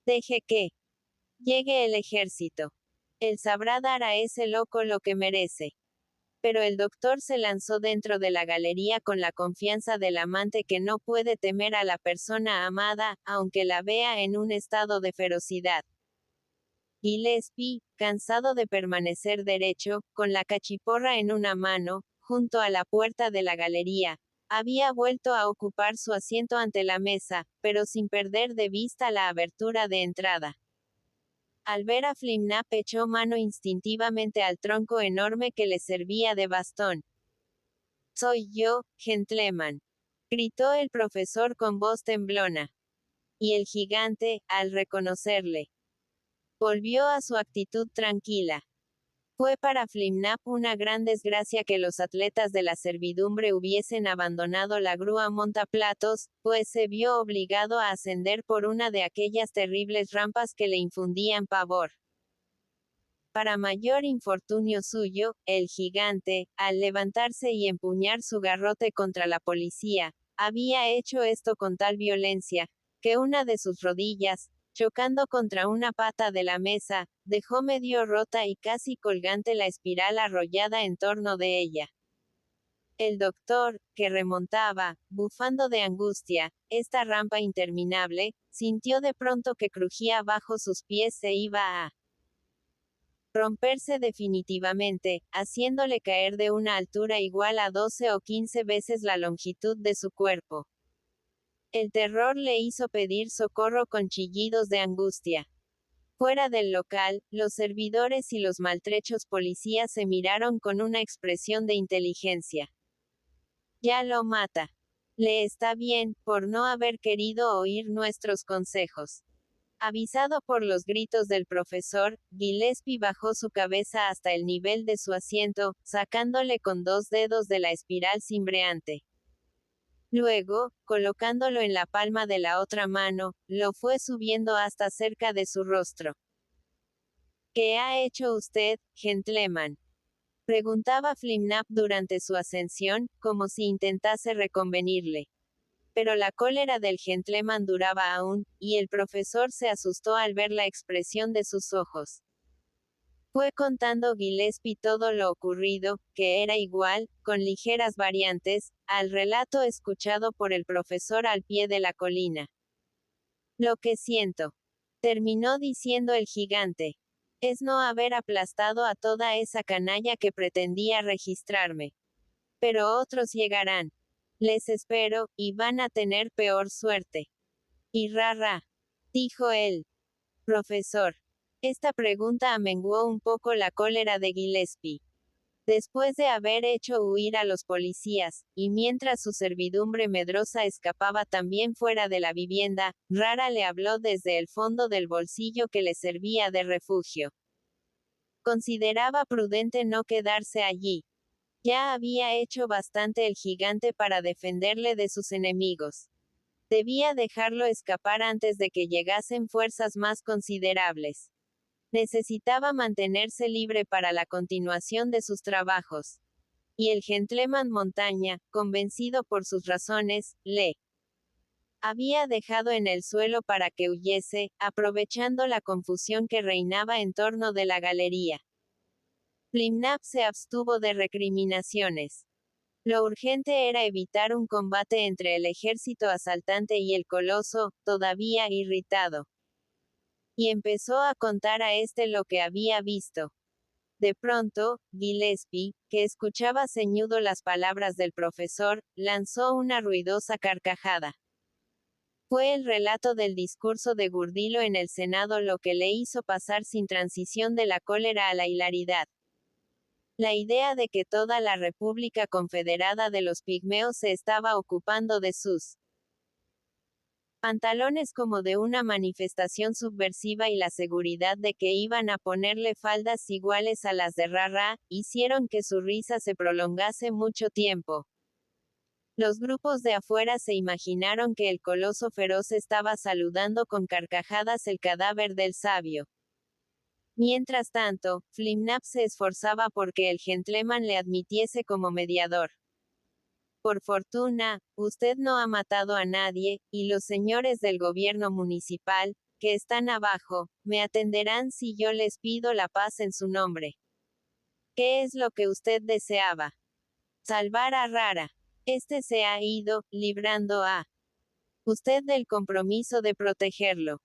Deje que llegue el ejército. Él sabrá dar a ese loco lo que merece. Pero el doctor se lanzó dentro de la galería con la confianza del amante que no puede temer a la persona amada, aunque la vea en un estado de ferocidad. Gillespie, cansado de permanecer derecho, con la cachiporra en una mano, junto a la puerta de la galería, había vuelto a ocupar su asiento ante la mesa, pero sin perder de vista la abertura de entrada. Al ver a Flimnap echó mano instintivamente al tronco enorme que le servía de bastón. «Soy yo, gentleman», gritó el profesor con voz temblona. Y el gigante, al reconocerle, volvió a su actitud tranquila. Fue para Flimnap una gran desgracia que los atletas de la servidumbre hubiesen abandonado la grúa montaplatos, pues se vio obligado a ascender por una de aquellas terribles rampas que le infundían pavor. Para mayor infortunio suyo, el gigante, al levantarse y empuñar su garrote contra la policía, había hecho esto con tal violencia, que una de sus rodillas, chocando contra una pata de la mesa, dejó medio rota y casi colgante la espiral arrollada en torno de ella. El doctor, que remontaba, bufando de angustia, esta rampa interminable, sintió de pronto que crujía bajo sus pies e iba a romperse definitivamente, haciéndole caer de una altura igual a 12 o 15 veces la longitud de su cuerpo. El terror le hizo pedir socorro con chillidos de angustia. Fuera del local, los servidores y los maltrechos policías se miraron con una expresión de inteligencia. Ya lo mata. Le está bien, por no haber querido oír nuestros consejos. Avisado por los gritos del profesor, Gillespie bajó su cabeza hasta el nivel de su asiento, sacándole con 2 dedos de la espiral cimbreante. Luego, colocándolo en la palma de la otra mano, lo fue subiendo hasta cerca de su rostro. ¿Qué ha hecho usted, gentleman?, preguntaba Flimnap durante su ascensión, como si intentase reconvenirle. Pero la cólera del gentleman duraba aún, y el profesor se asustó al ver la expresión de sus ojos. Fue contando Gillespie todo lo ocurrido, que era igual, con ligeras variantes, al relato escuchado por el profesor al pie de la colina. Lo que siento, terminó diciendo el gigante, es no haber aplastado a toda esa canalla que pretendía registrarme. Pero otros llegarán. Les espero, y van a tener peor suerte. Y rara, dijo él. Profesor. Esta pregunta amenguó un poco la cólera de Gillespie. Después de haber hecho huir a los policías, y mientras su servidumbre medrosa escapaba también fuera de la vivienda, Rara le habló desde el fondo del bolsillo que le servía de refugio. Consideraba prudente no quedarse allí. Ya había hecho bastante el gigante para defenderle de sus enemigos. Debía dejarlo escapar antes de que llegasen fuerzas más considerables. Necesitaba mantenerse libre para la continuación de sus trabajos. Y el gentleman Montaña, convencido por sus razones, le había dejado en el suelo para que huyese, aprovechando la confusión que reinaba en torno de la galería. Flimnap se abstuvo de recriminaciones. Lo urgente era evitar un combate entre el ejército asaltante y el coloso, todavía irritado. Y empezó a contar a este lo que había visto. De pronto, Gillespie, que escuchaba ceñudo las palabras del profesor, lanzó una ruidosa carcajada. Fue el relato del discurso de Gurdilo en el Senado lo que le hizo pasar sin transición de la cólera a la hilaridad. La idea de que toda la República Confederada de los Pigmeos se estaba ocupando de sus pantalones como de una manifestación subversiva y la seguridad de que iban a ponerle faldas iguales a las de Rara, hicieron que su risa se prolongase mucho tiempo. Los grupos de afuera se imaginaron que el coloso feroz estaba saludando con carcajadas el cadáver del sabio. Mientras tanto, Flimnap se esforzaba porque el gentleman le admitiese como mediador. Por fortuna, usted no ha matado a nadie, y los señores del gobierno municipal, que están abajo, me atenderán si yo les pido la paz en su nombre. ¿Qué es lo que usted deseaba? Salvar a Rara. Este se ha ido, librando a usted del compromiso de protegerlo.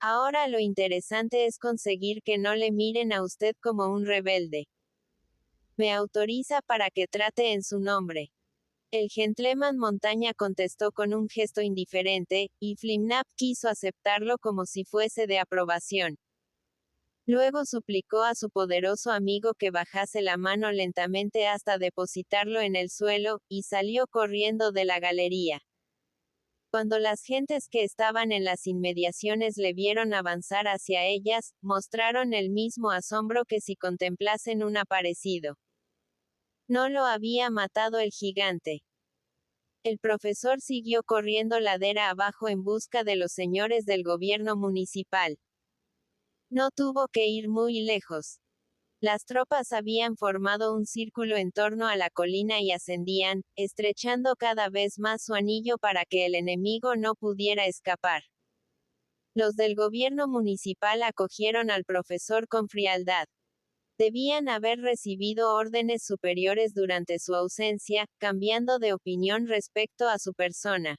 Ahora lo interesante es conseguir que no le miren a usted como un rebelde. Me autoriza para que trate en su nombre. El gentleman Montaña contestó con un gesto indiferente, y Flimnap quiso aceptarlo como si fuese de aprobación. Luego suplicó a su poderoso amigo que bajase la mano lentamente hasta depositarlo en el suelo, y salió corriendo de la galería. Cuando las gentes que estaban en las inmediaciones le vieron avanzar hacia ellas, mostraron el mismo asombro que si contemplasen un aparecido. No lo había matado el gigante. El profesor siguió corriendo ladera abajo en busca de los señores del gobierno municipal. No tuvo que ir muy lejos. Las tropas habían formado un círculo en torno a la colina y ascendían, estrechando cada vez más su anillo para que el enemigo no pudiera escapar. Los del gobierno municipal acogieron al profesor con frialdad. Debían haber recibido órdenes superiores durante su ausencia, cambiando de opinión respecto a su persona.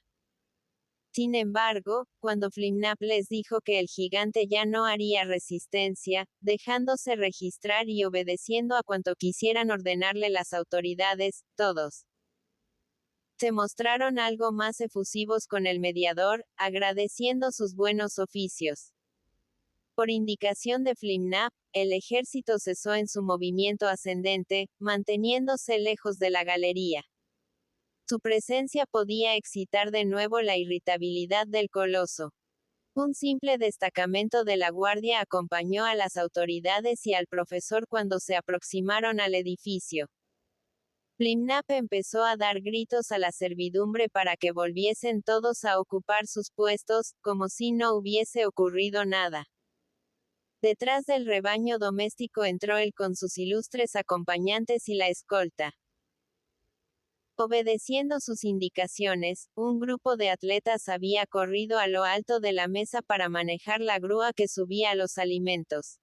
Sin embargo, cuando Flimnap les dijo que el gigante ya no haría resistencia, dejándose registrar y obedeciendo a cuanto quisieran ordenarle las autoridades, todos se mostraron algo más efusivos con el mediador, agradeciendo sus buenos oficios. Por indicación de Flimnap, el ejército cesó en su movimiento ascendente, manteniéndose lejos de la galería. Su presencia podía excitar de nuevo la irritabilidad del coloso. Un simple destacamento de la guardia acompañó a las autoridades y al profesor cuando se aproximaron al edificio. Flimnap empezó a dar gritos a la servidumbre para que volviesen todos a ocupar sus puestos, como si no hubiese ocurrido nada. Detrás del rebaño doméstico entró él con sus ilustres acompañantes y la escolta. Obedeciendo sus indicaciones, un grupo de atletas había corrido a lo alto de la mesa para manejar la grúa que subía los alimentos.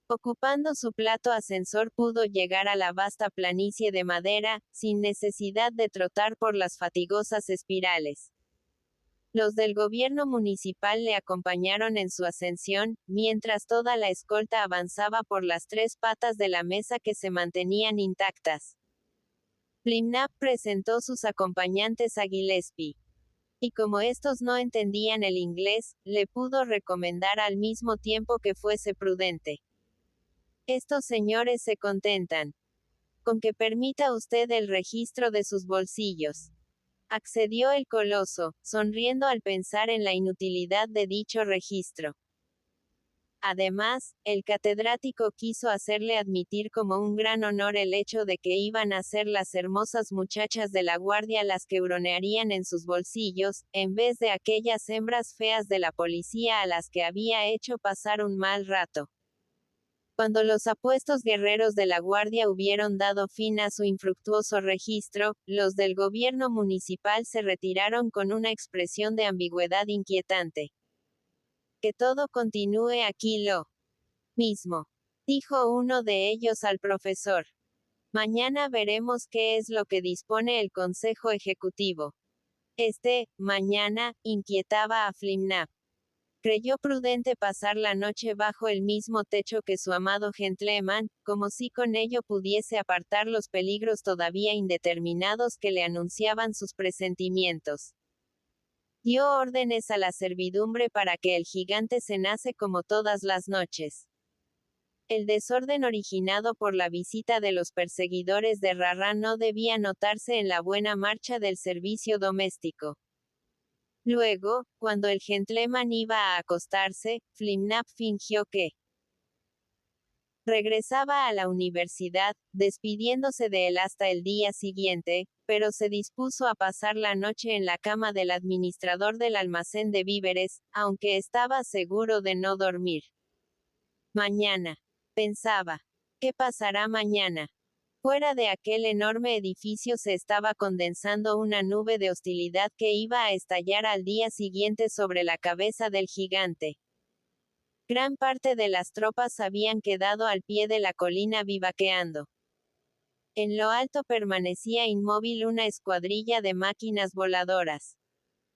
Ocupando su plato ascensor pudo llegar a la vasta planicie de madera, sin necesidad de trotar por las fatigosas espirales. Los del gobierno municipal le acompañaron en su ascensión, mientras toda la escolta avanzaba por las tres patas de la mesa que se mantenían intactas. Flimnap presentó sus acompañantes a Gillespie. Y como estos no entendían el inglés, le pudo recomendar al mismo tiempo que fuese prudente. Estos señores se contentan con que permita usted el registro de sus bolsillos. Accedió el coloso, sonriendo al pensar en la inutilidad de dicho registro. Además, el catedrático quiso hacerle admitir como un gran honor el hecho de que iban a ser las hermosas muchachas de la guardia las que huronearían en sus bolsillos, en vez de aquellas hembras feas de la policía a las que había hecho pasar un mal rato. Cuando los apuestos guerreros de la guardia hubieron dado fin a su infructuoso registro, los del gobierno municipal se retiraron con una expresión de ambigüedad inquietante. Que todo continúe aquí lo mismo, dijo uno de ellos al profesor. Mañana veremos qué es lo que dispone el Consejo Ejecutivo. Mañana, inquietaba a Flimnap. Creyó prudente pasar la noche bajo el mismo techo que su amado gentleman, como si con ello pudiese apartar los peligros todavía indeterminados que le anunciaban sus presentimientos. Dio órdenes a la servidumbre para que el gigante cenase como todas las noches. El desorden originado por la visita de los perseguidores de Rarra no debía notarse en la buena marcha del servicio doméstico. Luego, cuando el gentleman iba a acostarse, Flimnap fingió que regresaba a la universidad, despidiéndose de él hasta el día siguiente, pero se dispuso a pasar la noche en la cama del administrador del almacén de víveres, aunque estaba seguro de no dormir. Mañana, pensaba. ¿Qué pasará mañana? Fuera de aquel enorme edificio se estaba condensando una nube de hostilidad que iba a estallar al día siguiente sobre la cabeza del gigante. Gran parte de las tropas habían quedado al pie de la colina vivaqueando. En lo alto permanecía inmóvil una escuadrilla de máquinas voladoras.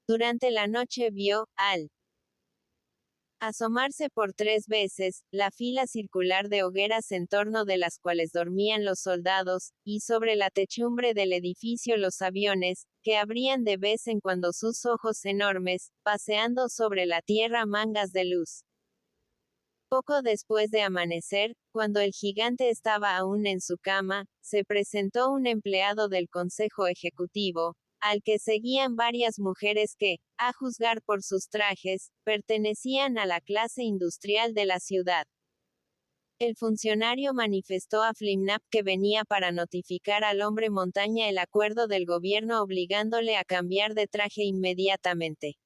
Durante la noche vio, al asomarse por 3 veces, la fila circular de hogueras en torno de las cuales dormían los soldados, y sobre la techumbre del edificio los aviones, que abrían de vez en cuando sus ojos enormes, paseando sobre la tierra mangas de luz. Poco después de amanecer, cuando el gigante estaba aún en su cama, se presentó un empleado del Consejo Ejecutivo, al que seguían varias mujeres que, a juzgar por sus trajes, pertenecían a la clase industrial de la ciudad. El funcionario manifestó a Flimnap que venía para notificar al hombre montaña el acuerdo del gobierno obligándole a cambiar de traje inmediatamente.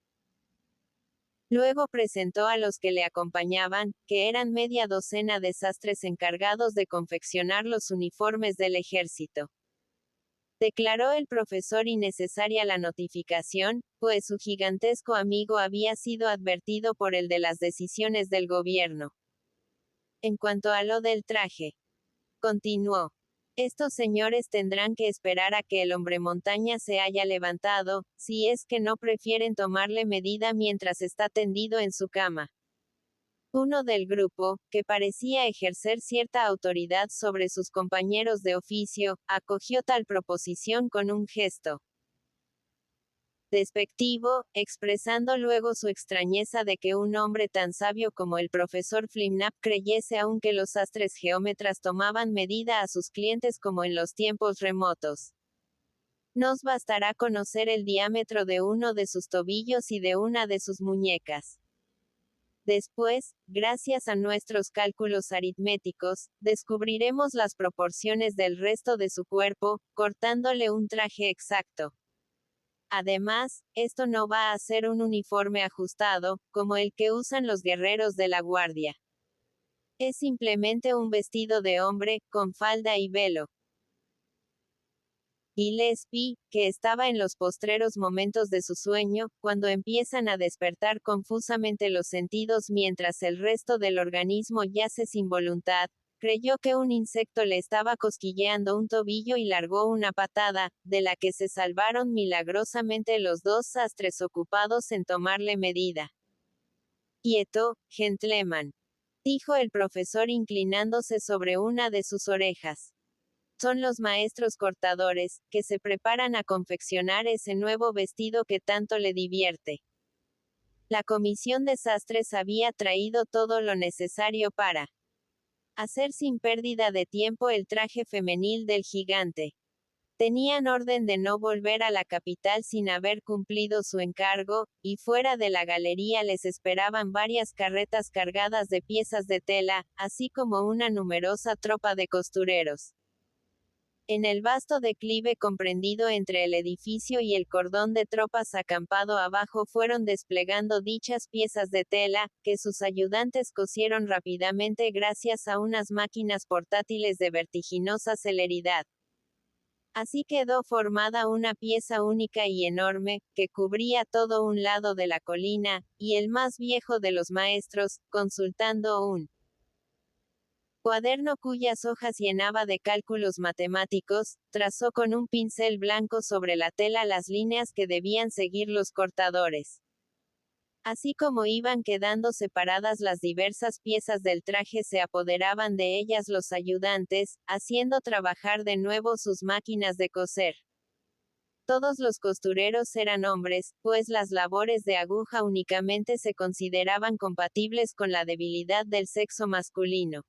Luego presentó a los que le acompañaban, que eran media docena de sastres encargados de confeccionar los uniformes del ejército. Declaró el profesor innecesaria la notificación, pues su gigantesco amigo había sido advertido por el de las decisiones del gobierno. En cuanto a lo del traje, continuó. Estos señores tendrán que esperar a que el hombre montaña se haya levantado, si es que no prefieren tomarle medida mientras está tendido en su cama. Uno del grupo, que parecía ejercer cierta autoridad sobre sus compañeros de oficio, acogió tal proposición con un gesto despectivo, expresando luego su extrañeza de que un hombre tan sabio como el profesor Flimnap creyese aún que los sastres geómetras tomaban medida a sus clientes como en los tiempos remotos. Nos bastará conocer el diámetro de uno de sus tobillos y de una de sus muñecas. Después, gracias a nuestros cálculos aritméticos, descubriremos las proporciones del resto de su cuerpo, cortándole un traje exacto. Además, esto no va a ser un uniforme ajustado, como el que usan los guerreros de la guardia. Es simplemente un vestido de hombre, con falda y velo. Gillespie, que estaba en los postreros momentos de su sueño, cuando empiezan a despertar confusamente los sentidos mientras el resto del organismo yace sin voluntad, creyó que un insecto le estaba cosquilleando un tobillo y largó una patada, de la que se salvaron milagrosamente los 2 sastres ocupados en tomarle medida. «Quieto, gentleman», dijo el profesor inclinándose sobre una de sus orejas. Son los maestros cortadores, que se preparan a confeccionar ese nuevo vestido que tanto le divierte. La comisión de sastres había traído todo lo necesario para hacer sin pérdida de tiempo el traje femenil del gigante. Tenían orden de no volver a la capital sin haber cumplido su encargo, y fuera de la galería les esperaban varias carretas cargadas de piezas de tela, así como una numerosa tropa de costureros. En el vasto declive comprendido entre el edificio y el cordón de tropas acampado abajo fueron desplegando dichas piezas de tela, que sus ayudantes cosieron rápidamente gracias a unas máquinas portátiles de vertiginosa celeridad. Así quedó formada una pieza única y enorme, que cubría todo un lado de la colina, y el más viejo de los maestros, consultando un cuaderno cuyas hojas llenaba de cálculos matemáticos, trazó con un pincel blanco sobre la tela las líneas que debían seguir los cortadores. Así como iban quedando separadas las diversas piezas del traje, se apoderaban de ellas los ayudantes, haciendo trabajar de nuevo sus máquinas de coser. Todos los costureros eran hombres, pues las labores de aguja únicamente se consideraban compatibles con la debilidad del sexo masculino.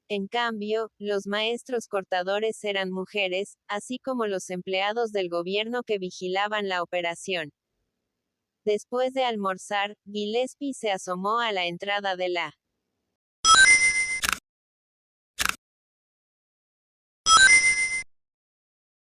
En cambio, los maestros cortadores eran mujeres, así como los empleados del gobierno que vigilaban la operación. Después de almorzar, Gillespie se asomó a la entrada de la